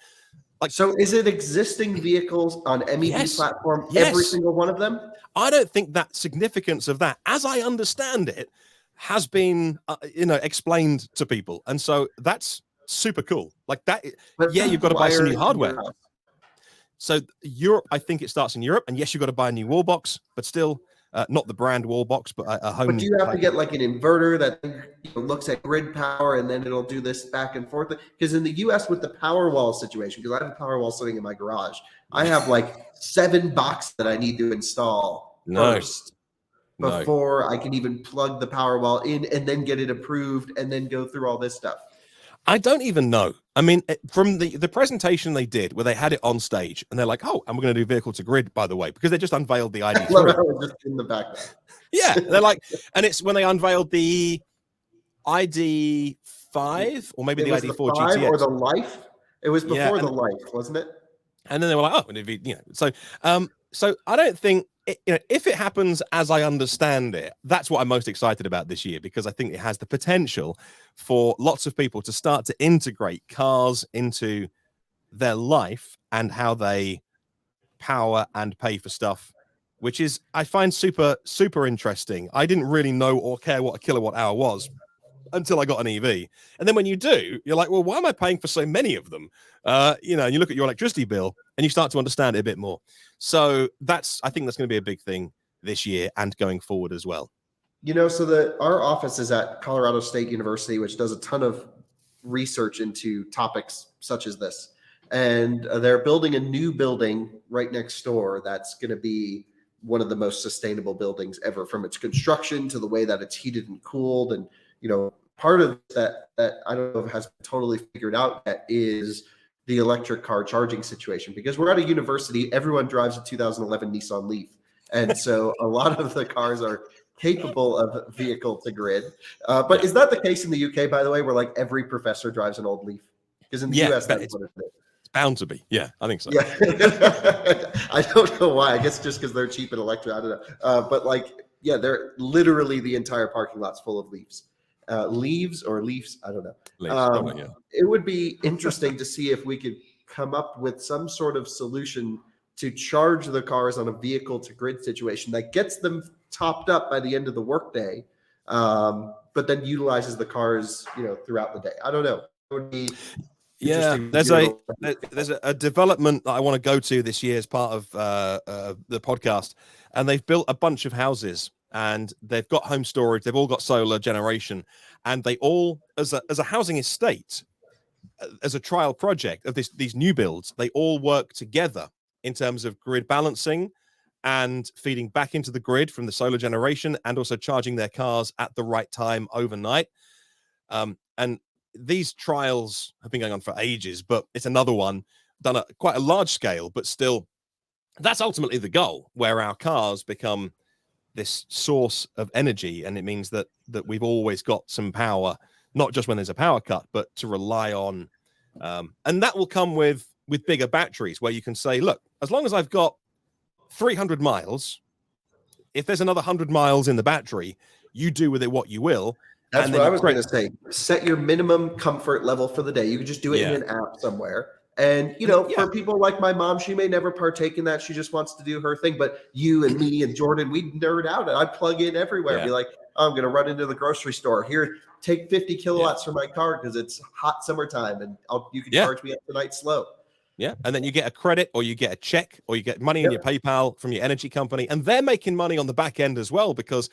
So is it existing vehicles on MEB platform, every single one of them? I don't think that significance of that, as I understand it, has been explained to people. And so that's super cool. Like that. But Yeah, you've got to buy some new wired to hardware. your house. So Europe, I think it starts in Europe, and yes, you've got to buy a new wall box, but still not the brand wall box, but a home. But do you have to get like an inverter that looks at grid power and then it'll do this back and forth? Because in the US with the power wall situation, because I have a power wall sitting in my garage, I have like 7 boxes that I need to install first before I can even plug the power wall in and then get it approved and then go through all this stuff. I don't even know. I mean, from the presentation they did where they had it on stage and they're like, oh, and we're going to do vehicle to grid, by the way, because they just unveiled the ID3. Just in the background. Yeah, they're like, and it's when they unveiled the ID5 or maybe the ID4 GTX or the Life. It was before the Life, wasn't it? And then they were like, oh, so I don't think if it happens as I understand it, that's what I'm most excited about this year, because I think it has the potential for lots of people to start to integrate cars into their life and how they power and pay for stuff, which is, I find super, super interesting. I didn't really know or care what a kilowatt hour was until I got an EV. And then when you do, you're like, well, why am I paying for so many of them? And you look at your electricity bill and you start to understand it a bit more. So I think that's going to be a big thing this year and going forward as well. So our office is at Colorado State University, which does a ton of research into topics such as this. And they're building a new building right next door that's going to be one of the most sustainable buildings ever, from its construction to the way that it's heated and cooled. And, part of that I don't know if has been totally figured out yet is the electric car charging situation, because we're at a university, everyone drives a 2011 Nissan Leaf. And so a lot of the cars are capable of vehicle to grid. But is that the case in the UK, by the way, where like every professor drives an old Leaf? Because in the US, that's what it is. It's bound to be. Yeah, I think so. Yeah. I don't know why. I guess just because they're cheap and electric. I don't know. But they're literally the entire parking lot's full of Leafs. Leaves or Leafs, I don't know. It would be interesting to see if we could come up with some sort of solution to charge the cars on a vehicle to grid situation that gets them topped up by the end of the workday, but then utilizes the cars, throughout the day. I don't know. It would be there's a development that I want to go to this year as part of the podcast, and they've built a bunch of houses. And they've got home storage. They've all got solar generation, and they all, as a housing estate, as a trial project of these new builds, they all work together in terms of grid balancing and feeding back into the grid from the solar generation, and also charging their cars at the right time overnight. And these trials have been going on for ages, but it's another one done at quite a large scale. But still, that's ultimately the goal, where our cars become this source of energy, and it means that we've always got some power, not just when there's a power cut, but to rely on, and that will come with bigger batteries, where you can say, look, as long as I've got 300 miles, if there's another 100 miles in the battery, you do with it what you will. That's what I was going to say. Set your minimum comfort level for the day. You could just do it in an app somewhere. And, for people like my mom, she may never partake in that. She just wants to do her thing. But you and me and Jordan, we'd nerd out. And I'd plug in everywhere. Be like, oh, I'm going to run into the grocery store. Here, take 50 kilowatts for my car because it's hot summertime. And you can charge me up tonight slow. Yeah. And then you get a credit, or you get a check, or you get money in your PayPal from your energy company. And they're making money on the back end as well, because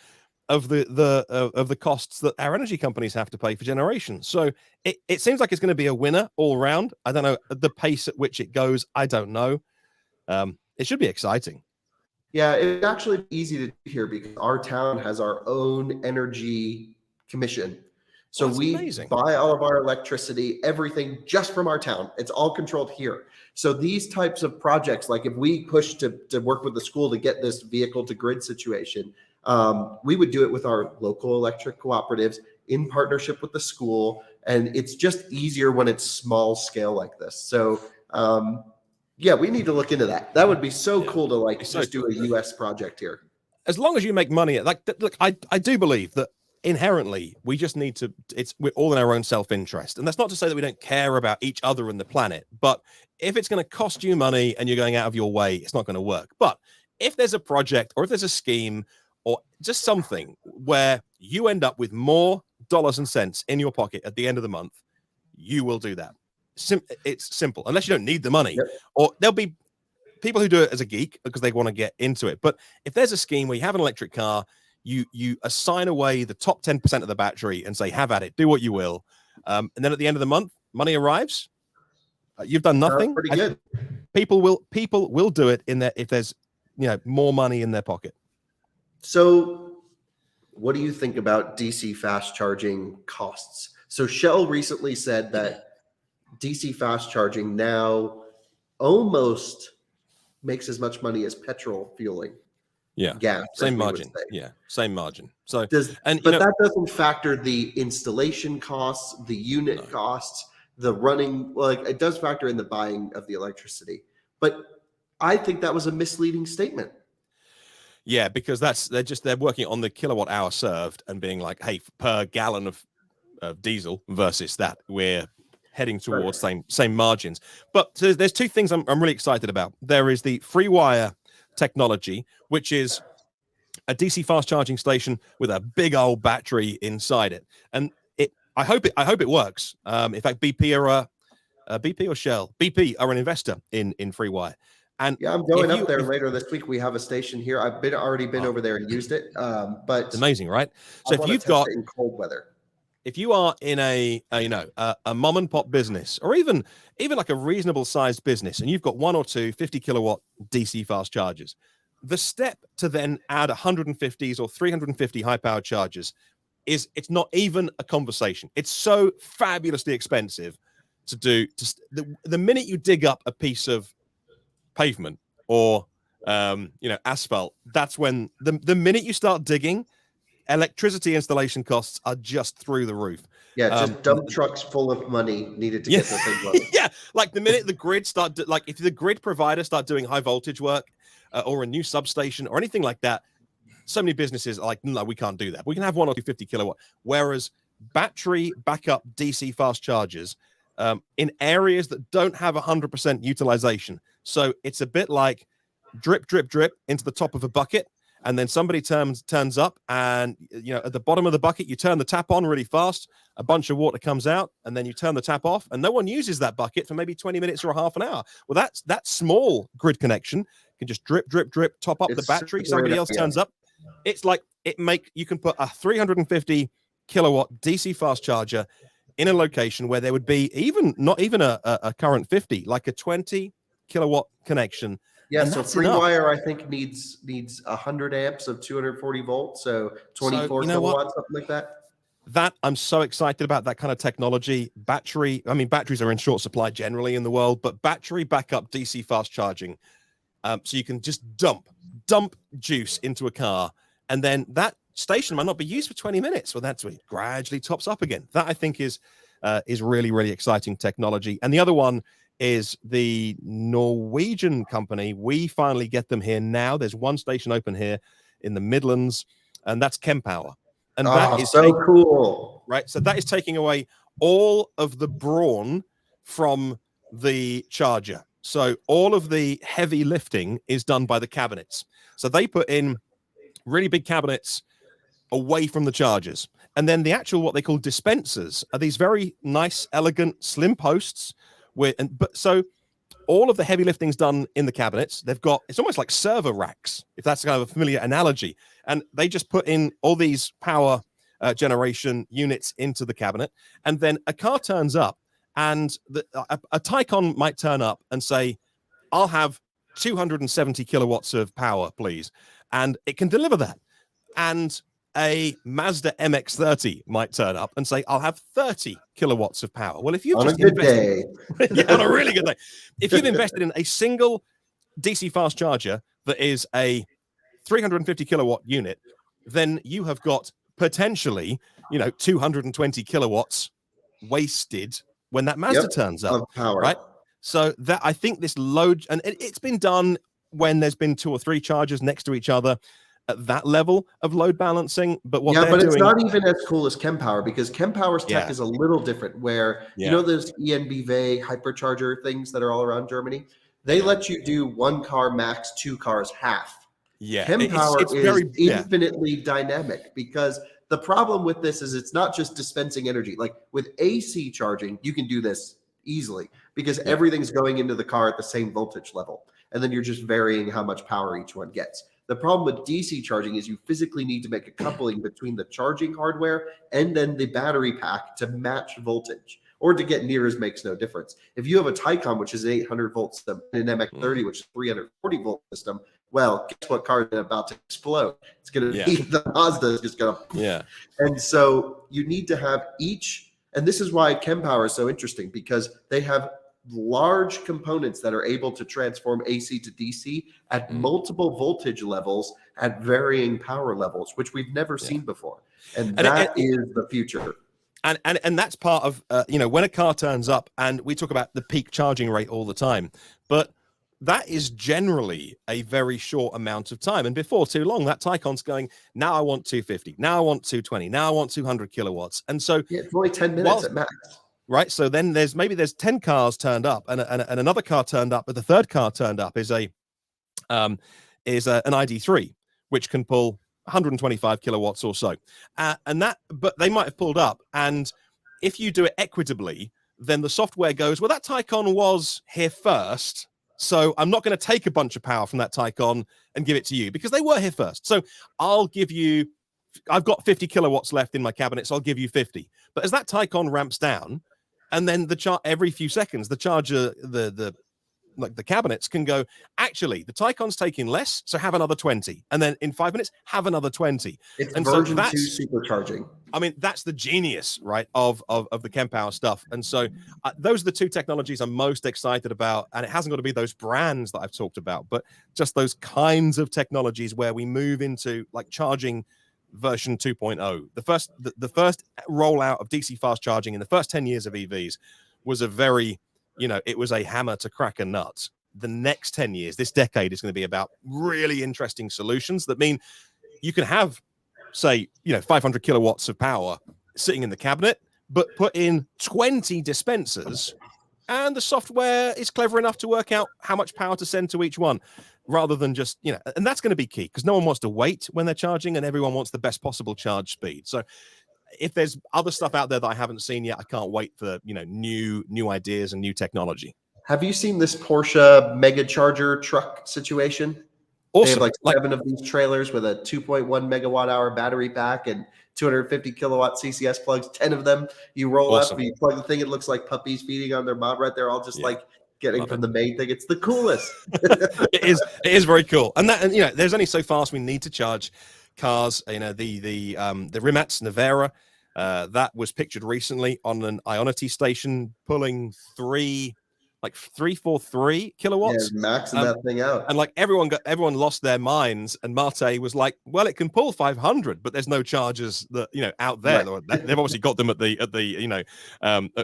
of the costs that our energy companies have to pay for generation. So it seems like it's going to be a winner all around. I don't know the pace at which it goes. I don't know. It should be exciting. Yeah, it's actually easy to do here because our town has our own energy commission. So we buy all of our electricity, everything just from our town. It's all controlled here. So these types of projects, like if we push to work with the school to get this vehicle to grid situation, we would do it with our local electric cooperatives in partnership with the school. And it's just easier when it's small scale like this. So, we need to look into that. That would be so cool to just do a US project here. As long as you make money, look, I do believe that inherently we just need to, we're all in our own self-interest. And that's not to say that we don't care about each other and the planet, but if it's going to cost you money and you're going out of your way, it's not going to work. But if there's a project, or if there's a scheme, or just something where you end up with more dollars and cents in your pocket at the end of the month, you will do that. It's simple, unless you don't need the money. Yep. Or there'll be people who do it as a geek because they want to get into it. But if there's a scheme where you have an electric car, you assign away the top 10% of the battery and say, have at it, do what you will. And then at the end of the month, money arrives. You've done nothing. Pretty good. People will do it if there's more money in their pocket. So what do you think about DC fast charging costs? So Shell recently said that DC fast charging now almost makes as much money as petrol fueling. Yeah, gas. Same margin. Yeah, same margin. So but that doesn't factor the installation costs, the unit costs, the running. Like it does factor in the buying of the electricity. But I think that was a misleading statement. Yeah, because they're working on the kilowatt hour served and being like, hey, per gallon of diesel versus that we're heading towards same margins. But there's two things I'm really excited about. There is the FreeWire technology, which is a DC fast charging station with a big old battery inside it, and I hope it works. In fact, BP or Shell, BP are an investor in FreeWire. And yeah, I'm going up there later this week. We have a station here. I've already been over there and used it. But it's amazing, right? So if you've got in cold weather, if you are in a mom and pop business, or even like a reasonable sized business, and you've got 1 or 2 50 kilowatt DC fast chargers, the step to then add 150s or 350 high powered chargers it's not even a conversation. It's so fabulously expensive to do. The minute you dig up a piece of pavement or asphalt, that's when the minute you start digging, electricity installation costs are just through the roof. Yeah, just dump trucks full of money needed to get the thing running. Yeah, like the minute the grid if the grid provider start doing high voltage work or a new substation or anything like that, so many businesses are like, no, we can't do that. We can have 1 or 2 50 kilowatt. Whereas battery backup DC fast chargers in areas that don't have 100% utilization. So it's a bit like drip, drip, drip into the top of a bucket. And then somebody turns up and, at the bottom of the bucket, you turn the tap on really fast, a bunch of water comes out, and then you turn the tap off, and no one uses that bucket for maybe 20 minutes or a half an hour. Well, that small grid connection can just drip, drip, drip, top up the battery. Somebody else turns up. It's like you can put a 350 kilowatt DC fast charger in a location where there would be not even a current 50, like a 20 kilowatt connection. Yeah, so FreeWire I think needs 100 amps of 240 volts, so 24 kilowatts, something like that. That I'm so excited about that kind of technology. Batteries are in short supply generally in the world, but battery backup DC fast charging, so you can just dump juice into a car, and then that station might not be used for 20 minutes. Well, that's when it gradually tops up again. That I think is really, really exciting technology. And the other one is the Norwegian company. We finally get them here now. There's one station open here in the Midlands, and that's Kempower. And that is so cool. Right. So that is taking away all of the brawn from the charger. So all of the heavy lifting is done by the cabinets. So they put in really big cabinets away from the chargers. And then the actual, what they call dispensers, are these very nice, elegant, slim posts. So all of the heavy lifting's done in the cabinets. It's almost like server racks, if that's kind of a familiar analogy. And they just put in all these power generation units into the cabinet. And then a car turns up, and a Taycan might turn up and say, I'll have 270 kilowatts of power, please. And it can deliver that. And a Mazda MX-30 might turn up and say, I'll have 30 kilowatts of power. Well, if you've just invested on a really good day, if you've invested in a single DC fast charger that is a 350 kilowatt unit, then you have got potentially, 220 kilowatts wasted when that Mazda turns up, power. Right? So that I think this load, and it's been done when there's been 2 or 3 chargers next to each other at that level of load balancing. But it's not even as cool as Kempower, because Kempower's tech is a little different, where those ENBV hypercharger things that are all around Germany, they let you do 1 car max, 2 cars half. Yeah, Kempower is very infinitely dynamic, because The problem with this is it's not just dispensing energy. Like with AC charging, you can do this easily because everything's going into the car at the same voltage level. And then you're just varying how much power each one gets. The problem with DC charging is you physically need to make a coupling between the charging hardware and then the battery pack to match voltage, or to get near as makes no difference. If you have a Taycan, which is an 800 volt system, and an MX-30, which is 340 volt system, well, guess what car is about to explode? It's going to be the Mazda is just going to. And so you need to have each, and this is why ChemPower is so interesting, because they have large components that are able to transform AC to DC at multiple voltage levels at varying power levels, which we've never seen before. And that is the future. And that's part of, when a car turns up, and we talk about the peak charging rate all the time, but that is generally a very short amount of time. And before too long, that Taycan's going, now I want 250, now I want 220, now I want 200 kilowatts. And so it's only 10 minutes at max. Right. So then there's 10 cars turned up and another car turned up, but the third car turned up is an ID3, which can pull 125 kilowatts or so. But they might have pulled up. And if you do it equitably, then the software goes, well, that Taycan was here first, so I'm not going to take a bunch of power from that Taycan and give it to you because they were here first. So I've got 50 kilowatts left in my cabinet, so I'll give you 50. But as that Taycan ramps down, and then every few seconds, the charger, the cabinets can go, actually, the Taycan's taking less, so have another 20. And then in 5 minutes, have another 20. It's version 2 supercharging. I mean, that's the genius, right, of the ChemPower stuff. And so those are the two technologies I'm most excited about. And it hasn't got to be those brands that I've talked about, but just those kinds of technologies where we move into like charging version 2.0. The first rollout of DC fast charging in the first 10 years of EVs was a very, it was a hammer to crack a nut. The next 10 years, this decade, is going to be about really interesting solutions that mean you can have, say, 500 kilowatts of power sitting in the cabinet, but put in 20 dispensers, and the software is clever enough to work out how much power to send to each one, rather than just, and that's going to be key because no one wants to wait when they're charging and everyone wants the best possible charge speed. So if there's other stuff out there that I haven't seen yet, I can't wait for, new ideas and new technology. Have you seen this Porsche mega charger truck situation? Awesome. They have like 7 of these trailers with a 2.1 megawatt hour battery pack and 250 kilowatt CCS plugs, 10 of them. You roll up, you plug the thing, it looks like puppies feeding on their mom right there, all just like getting from the main thing. It's the coolest. It is very cool. And there's only so fast we need to charge cars. The Rimac Nevera, that was pictured recently on an Ionity station pulling 343 kilowatts. Yeah, maxing that thing out. And like everyone lost their minds, and Martyn was like, well, it can pull 500, but there's no chargers that out there. Right. They've obviously got them at the at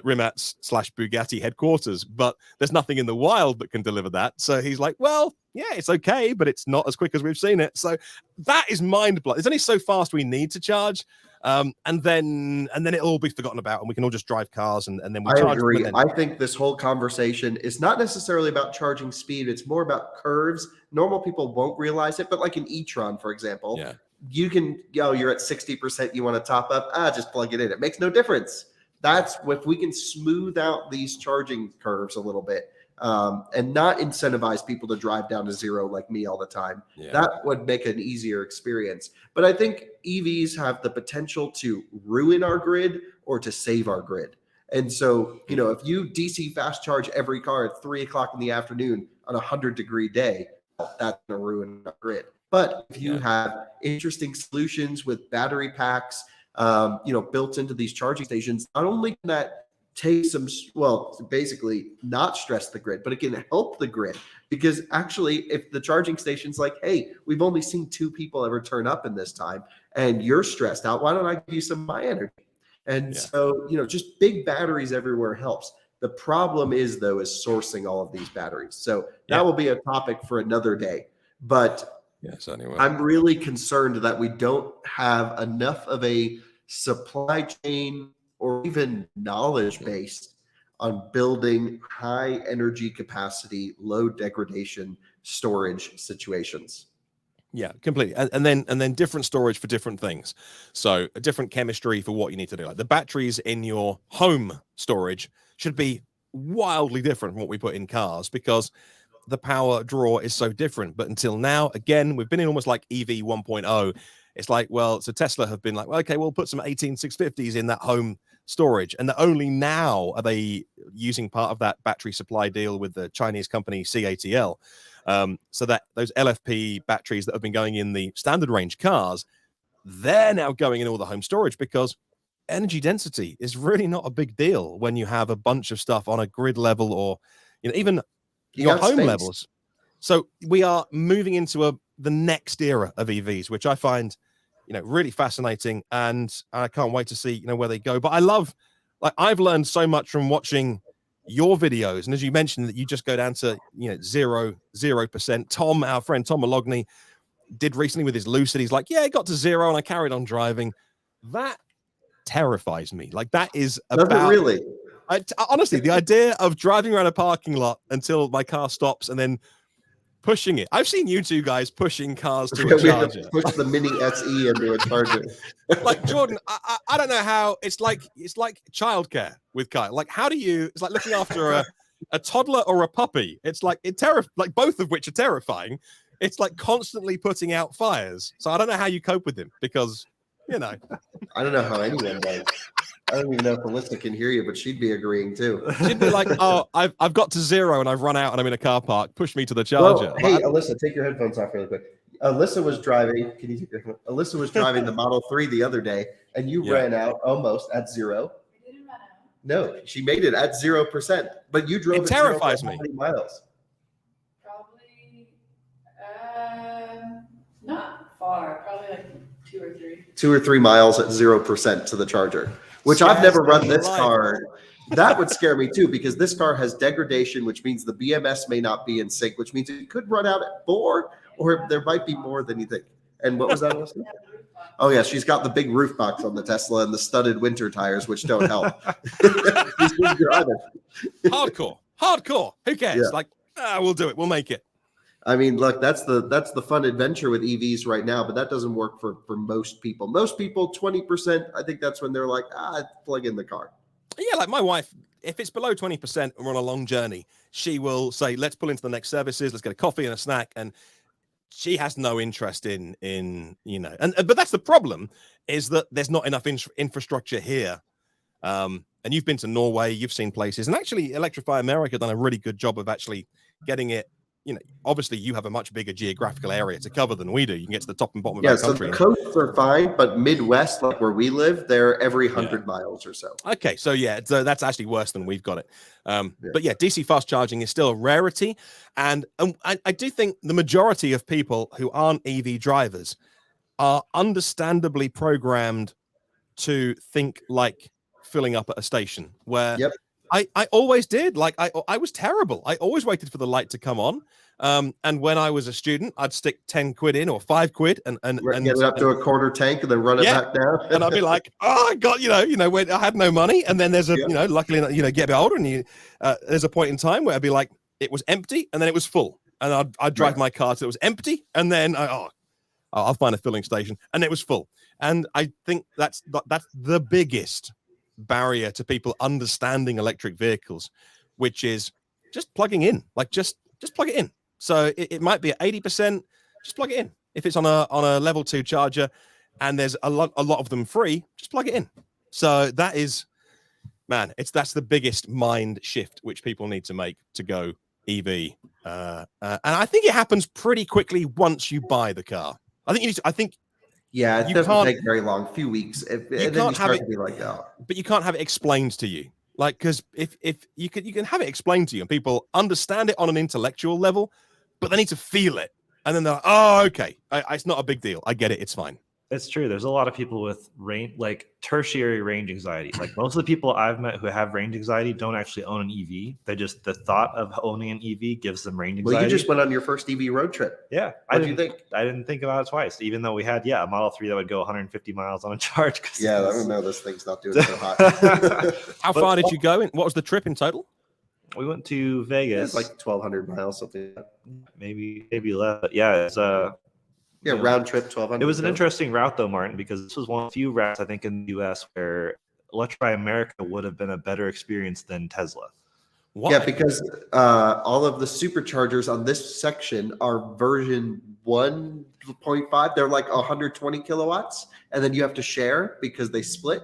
Rimac/Bugatti headquarters, but there's nothing in the wild that can deliver that. So he's like, well, yeah, it's okay, but it's not as quick as we've seen it. So that is mind-blowing. There's only so fast we need to charge. And then it'll all be forgotten about, and we can all just drive cars, and then we charge. I agree. I think this whole conversation is not necessarily about charging speed. It's more about curves. Normal people won't realize it, but like an e-tron, for example, you can, you're at 60%, you want to top up, just plug it in. It makes no difference. That's if we can smooth out these charging curves a little bit. And not incentivize people to drive down to zero like me all the time. That would make an easier experience. But I think EVs have the potential to ruin our grid or to save our grid. And so, if you DC fast charge every car at 3 o'clock in the afternoon on a 100-degree day, that's going to ruin our grid. But if you have interesting solutions with battery packs, built into these charging stations, not only can that take basically not stress the grid, but it can help the grid, because actually if the charging station's like, hey, we've only seen 2 people ever turn up in this time and you're stressed out, why don't I give you some of my energy? And so, just big batteries everywhere helps. The problem is sourcing all of these batteries. So that will be a topic for another day. But anyway, I'm really concerned that we don't have enough of a supply chain or even knowledge based on building high energy capacity, low degradation storage situations. Yeah, completely. And then different storage for different things. So a different chemistry for what you need to do. Like the batteries in your home storage should be wildly different from what we put in cars because the power draw is so different. But until now, again, we've been in almost like EV 1.0. It's like, well, so Tesla have been like, well, okay, we'll put some 18650s in that home storage. And only now are they using part of that battery supply deal with the Chinese company CATL. So that those LFP batteries that have been going in the standard range cars, they're now going in all the home storage because energy density is really not a big deal when you have a bunch of stuff on a grid level or even your home levels. So we are moving into the next era of EVs, which I find really fascinating, and I can't wait to see where they go. But I love, like, I've learned so much from watching your videos, and as you mentioned that you just go down to 0%. Tom, our friend Tom Malogney, did recently with his Lucid. He's like, yeah, it got to 0 and I carried on driving. That terrifies me. Like, that is about... Does it really? Honestly, the idea of driving around a parking lot until my car stops and then pushing it. I've seen you two guys pushing cars to a charger. Push the Mini SE into a charger. Like, Jordan, I don't know how. It's like childcare with Kyle. Like, how do you? It's like looking after a toddler or a puppy. It's like like both of which are terrifying. It's like constantly putting out fires. So I don't know how you cope with him because I don't know how anyone does. I don't even know if Alyssa can hear you, but she'd be agreeing too. She'd be like, "Oh, I've got to 0 and I've run out and I'm in a car park. Push me to the charger." Well, hey, Alyssa, take your headphones off really quick. Alyssa was driving. Can you take your headphones? Alyssa was driving the Model 3 the other day, and you ran out almost at 0. I didn't run out. No, she made it at 0%, but you drove. It terrifies me. How many miles? Probably not far. Probably like 2 or 3. 2 or 3 miles at 0% to the charger. Which I've never run this car. That would scare me too, because this car has degradation, which means the BMS may not be in sync, which means it could run out at 4, or there might be more than you think. And what was that? Oh yeah, she's got the big roof box on the Tesla and the studded winter tires, which don't help. Hardcore. Who cares? Yeah. Like, we'll do it. We'll make it. I mean, look, that's the fun adventure with EVs right now, but that doesn't work for most people. Most people, 20%, I think that's when they're like, plug in the car. Yeah, like my wife, if it's below 20% and we're on a long journey, she will say, let's pull into the next services, let's get a coffee and a snack. And she has no interest in but that's the problem, is that there's not enough infrastructure here. And you've been to Norway, you've seen places, and actually Electrify America done a really good job of actually getting it. Obviously you have a much bigger geographical area to cover than we do. You can get to the top and bottom of our country. So the coasts are fine, but Midwest, like where we live, they're every 100 miles or so. Okay, so so that's actually worse than we've got it. But yeah, DC fast charging is still a rarity. And I do think the majority of people who aren't EV drivers are understandably programmed to think like filling up at a station, where I always did. Like I was terrible. I always waited for the light to come on. And when I was a student, I'd stick 10 quid in or 5 quid and get it up to a quarter tank and then run it back down. And I'd be like, oh, I got, when I had no money. And then there's luckily, get a bit older and there's a point in time where I'd be like, it was empty and then it was full. And I'd drive my car till it was empty. And then I'll find a filling station and it was full. And I think that's the biggest barrier to people understanding electric vehicles, which is just plugging in, like just plug it in. So it might be at 80%, just plug it in. If it's on a level 2 charger and there's a lot of them free, just plug it in. So that is, man, that's the biggest mind shift which people need to make to go EV. And I think it happens pretty quickly once you buy the car. Yeah, it doesn't take very long, few weeks. But you can't have it explained to you. Like, because if you can have it explained to you and people understand it on an intellectual level, but they need to feel it. And then they're like, oh, okay, it's not a big deal. I get it. It's fine. It's true. There's a lot of people with tertiary range anxiety. Like most of the people I've met who have range anxiety don't actually own an EV. The thought of owning an EV gives them range anxiety. Well, you just went on your first EV road trip. Yeah. What did you think? I didn't think about it twice, even though we had, a Model 3 that would go 150 miles on a charge. Yeah, I don't know. This thing's not doing so hot. How far did you go? What was the trip in total? We went to Vegas. It's like 1,200 miles, something like that. Maybe less. But yeah, it's Yeah, round trip 1,200. It was an interesting route, though, Martin, because this was one of the few routes, I think, in the U.S. where Electrify America would have been a better experience than Tesla. Why? Yeah, because all of the superchargers on this section are version 1.5. They're like 120 kilowatts, and then you have to share because they split.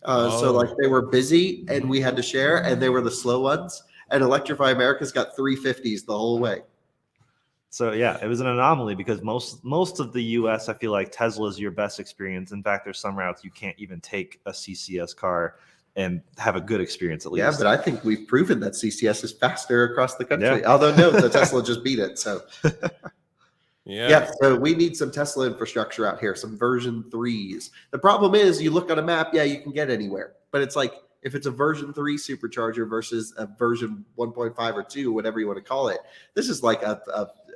So like they were busy, and we had to share, and they were the slow ones. And Electrify America's got 350s the whole way. So yeah, it was an anomaly because most of the U.S. I feel like Tesla is your best experience. In fact, there's some routes you can't even take a CCS car and have a good experience at least. Yeah, but I think we've proven that CCS is faster across the country. Yeah. Although no, the Tesla just beat it. So yeah, so we need some Tesla infrastructure out here, some version 3s. The problem is you look on a map, yeah, you can get anywhere. But it's like if it's a version 3 supercharger versus a version 1.5 or 2, whatever you want to call it, this is like a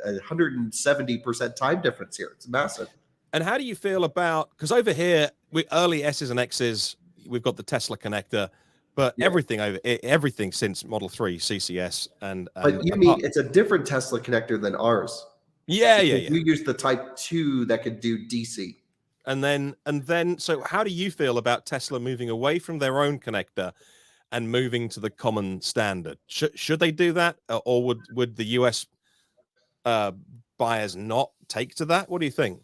170% time difference here. It's massive. And how do you feel about, because over here with early S's and X's, we've got the Tesla connector, but everything since Model 3 CCS and but you mean it's a different Tesla connector than ours? Yeah. We use the Type 2 that could do DC. And then, so how do you feel about Tesla moving away from their own connector and moving to the common standard? Should they do that, or would the US buyers not take to that? What do you think?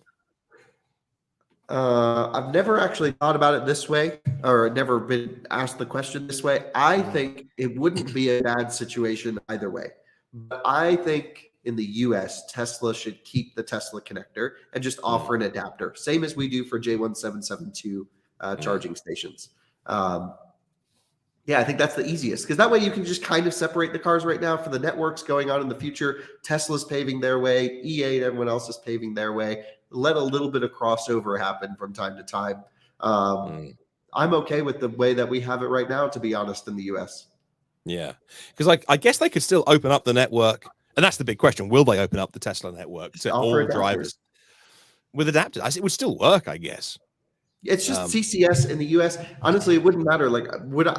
I've never actually thought about it this way, or never been asked the question this way. I think it wouldn't be a bad situation either way. But I think in the US, Tesla should keep the Tesla connector and just offer an adapter, same as we do for J1772 charging stations. Yeah, I think that's the easiest, because that way you can just kind of separate the cars right now for the networks going on in the future. Tesla's paving their way, EA and everyone else is paving their way. Let a little bit of crossover happen from time to time. I'm okay with the way that we have it right now, to be honest, in the US. Yeah, because I guess they could still open up the network, and that's the big question: will they open up the Tesla network to all drivers with adapters? It would still work, I guess. It's just CCS in the US. Honestly, it wouldn't matter. Like,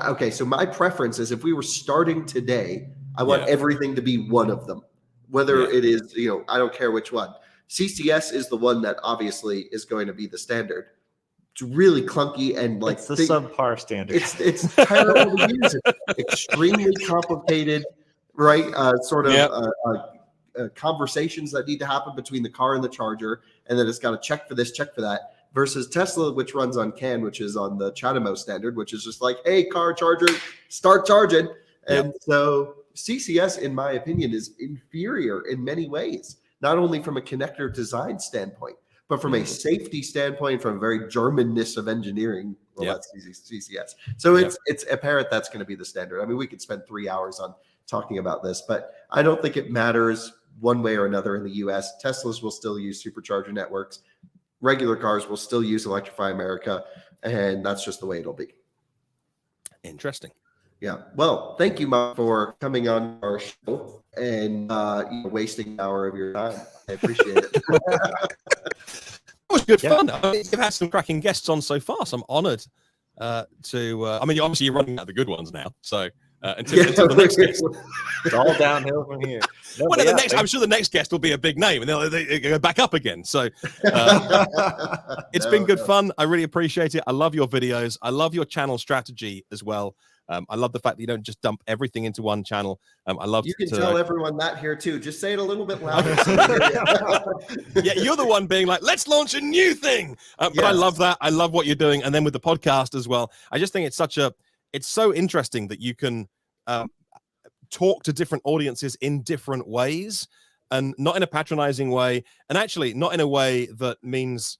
okay, so my preference is if we were starting today, I want everything to be one of them. Whether it is, I don't care which one. CCS is the one that obviously is going to be the standard. It's really clunky and like it's the subpar standard. It's terrible to use. It's extremely complicated, right? Conversations that need to happen between the car and the charger, and then it's got to check for this, check for that. Versus Tesla, which runs on CAN, which is on the CHAdeMO standard, which is just like, hey, car charger, start charging. And so CCS, in my opinion, is inferior in many ways, not only from a connector design standpoint, but from a safety standpoint, from a very Germanness of engineering. Well, that's CCS. So it's apparent that's going to be the standard. I mean, we could spend 3 hours on talking about this, but I don't think it matters one way or another in the US. Teslas will still use supercharger networks. Regular cars will still use Electrify America, and that's just the way it'll be. Interesting. Yeah. Well, thank you, Mark, for coming on our show and wasting an hour of your time. I appreciate it. It was good fun. I mean, you've had some cracking guests on so far, so I'm honored to. I mean, obviously, you're running out the good ones now, so. Until the next guest. It's all downhill from here. No, I'm sure the next guest will be a big name, and they'll go back up again. So it's been good fun. I really appreciate it. I love your videos. I love your channel strategy as well. I love the fact that you don't just dump everything into one channel. I love. You can tell everyone that here too. Just say it a little bit louder. Yeah, you're the one being like, "Let's launch a new thing." But I love that. I love what you're doing, and then with the podcast as well. I just think it's so interesting that you can talk to different audiences in different ways, and not in a patronizing way, and actually not in a way that means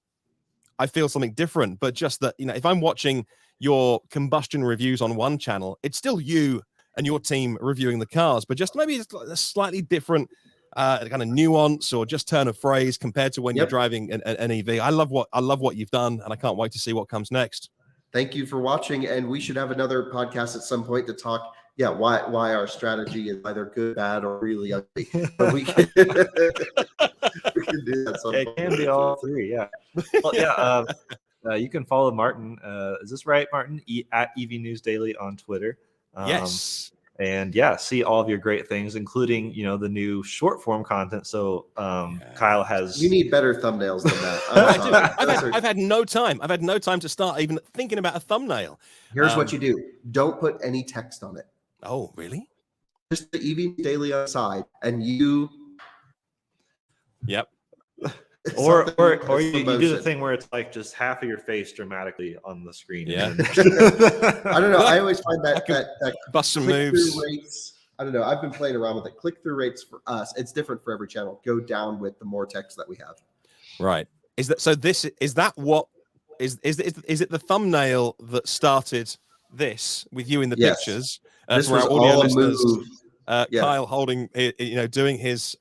I feel something different, but just that, if I'm watching your combustion reviews on one channel, it's still you and your team reviewing the cars, but just maybe it's a slightly different kind of nuance or just turn of phrase compared to when you're driving an EV. I love what you've done, and I can't wait to see what comes next. Thank you for watching, and we should have another podcast at some point to talk why our strategy is either good, bad, or really ugly. But we can do that. It can be all three. Yeah. Well, you can follow Martin. Is this right, Martin? At EV News Daily on Twitter. Yes. and yeah, see all of your great things, including the new short form content. So Kyle has. You need better thumbnails than that. I do. I've had no time. I've had no time to start even thinking about a thumbnail. Here's what you do: don't put any text on it. Oh, really? Just the EV Daily on the side, and you. Yep. Or you do the thing where it's like just half of your face dramatically on the screen. Yeah. I don't know. I always find that bust some click-through moves. rates. I don't know. I've been playing around with it. Click-through rates for us, it's different for every channel. Go down with the more text that we have. Right. Is that so? Is it the thumbnail that started this with you in the Yes. pictures? This for was our audio all a listeners, move. Yeah. Kyle holding, doing his.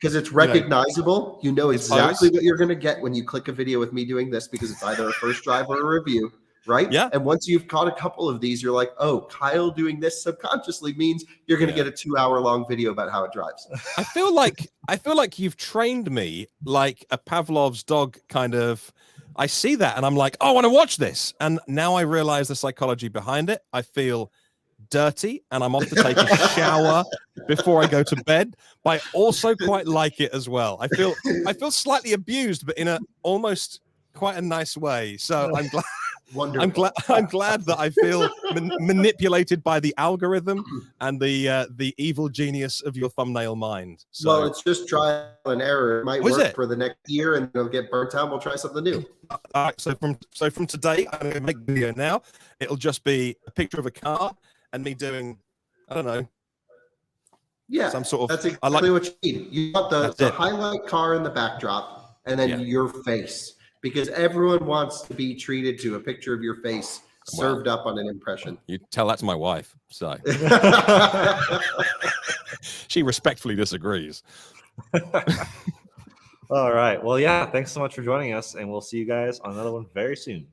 Because it's recognizable. You know exactly pose. what you're going to get when you click a video with me doing this, because it's either a first drive or a review, right? Yeah. And once you've caught a couple of these, you're like, oh, Kyle doing this subconsciously means you're going to get a 2-hour-long video about how it drives. I feel like you've trained me like a Pavlov's dog kind of. I see that and I'm like, oh, I want to watch this. And now I realize the psychology behind it. I feel dirty and I'm off to take a shower before I go to bed, but I also quite like it as well. I feel slightly abused, but in a almost quite a nice way. So I'm glad. Wonderful. I'm glad that I feel manipulated by the algorithm and the evil genius of your thumbnail mind. So, well, it's just trial and error. It might work for the next year and it'll get burnt out. We'll try something new. All right. So from today, I'm going to make a video now. It'll just be a picture of a car and me doing, I don't know. Yeah, some sort of. That's exactly what you need. You want the highlight car in the backdrop and then your face. Because everyone wants to be treated to a picture of your face served up on an impression. You tell that to my wife, so she respectfully disagrees. All right. Well, yeah. Thanks so much for joining us, and we'll see you guys on another one very soon.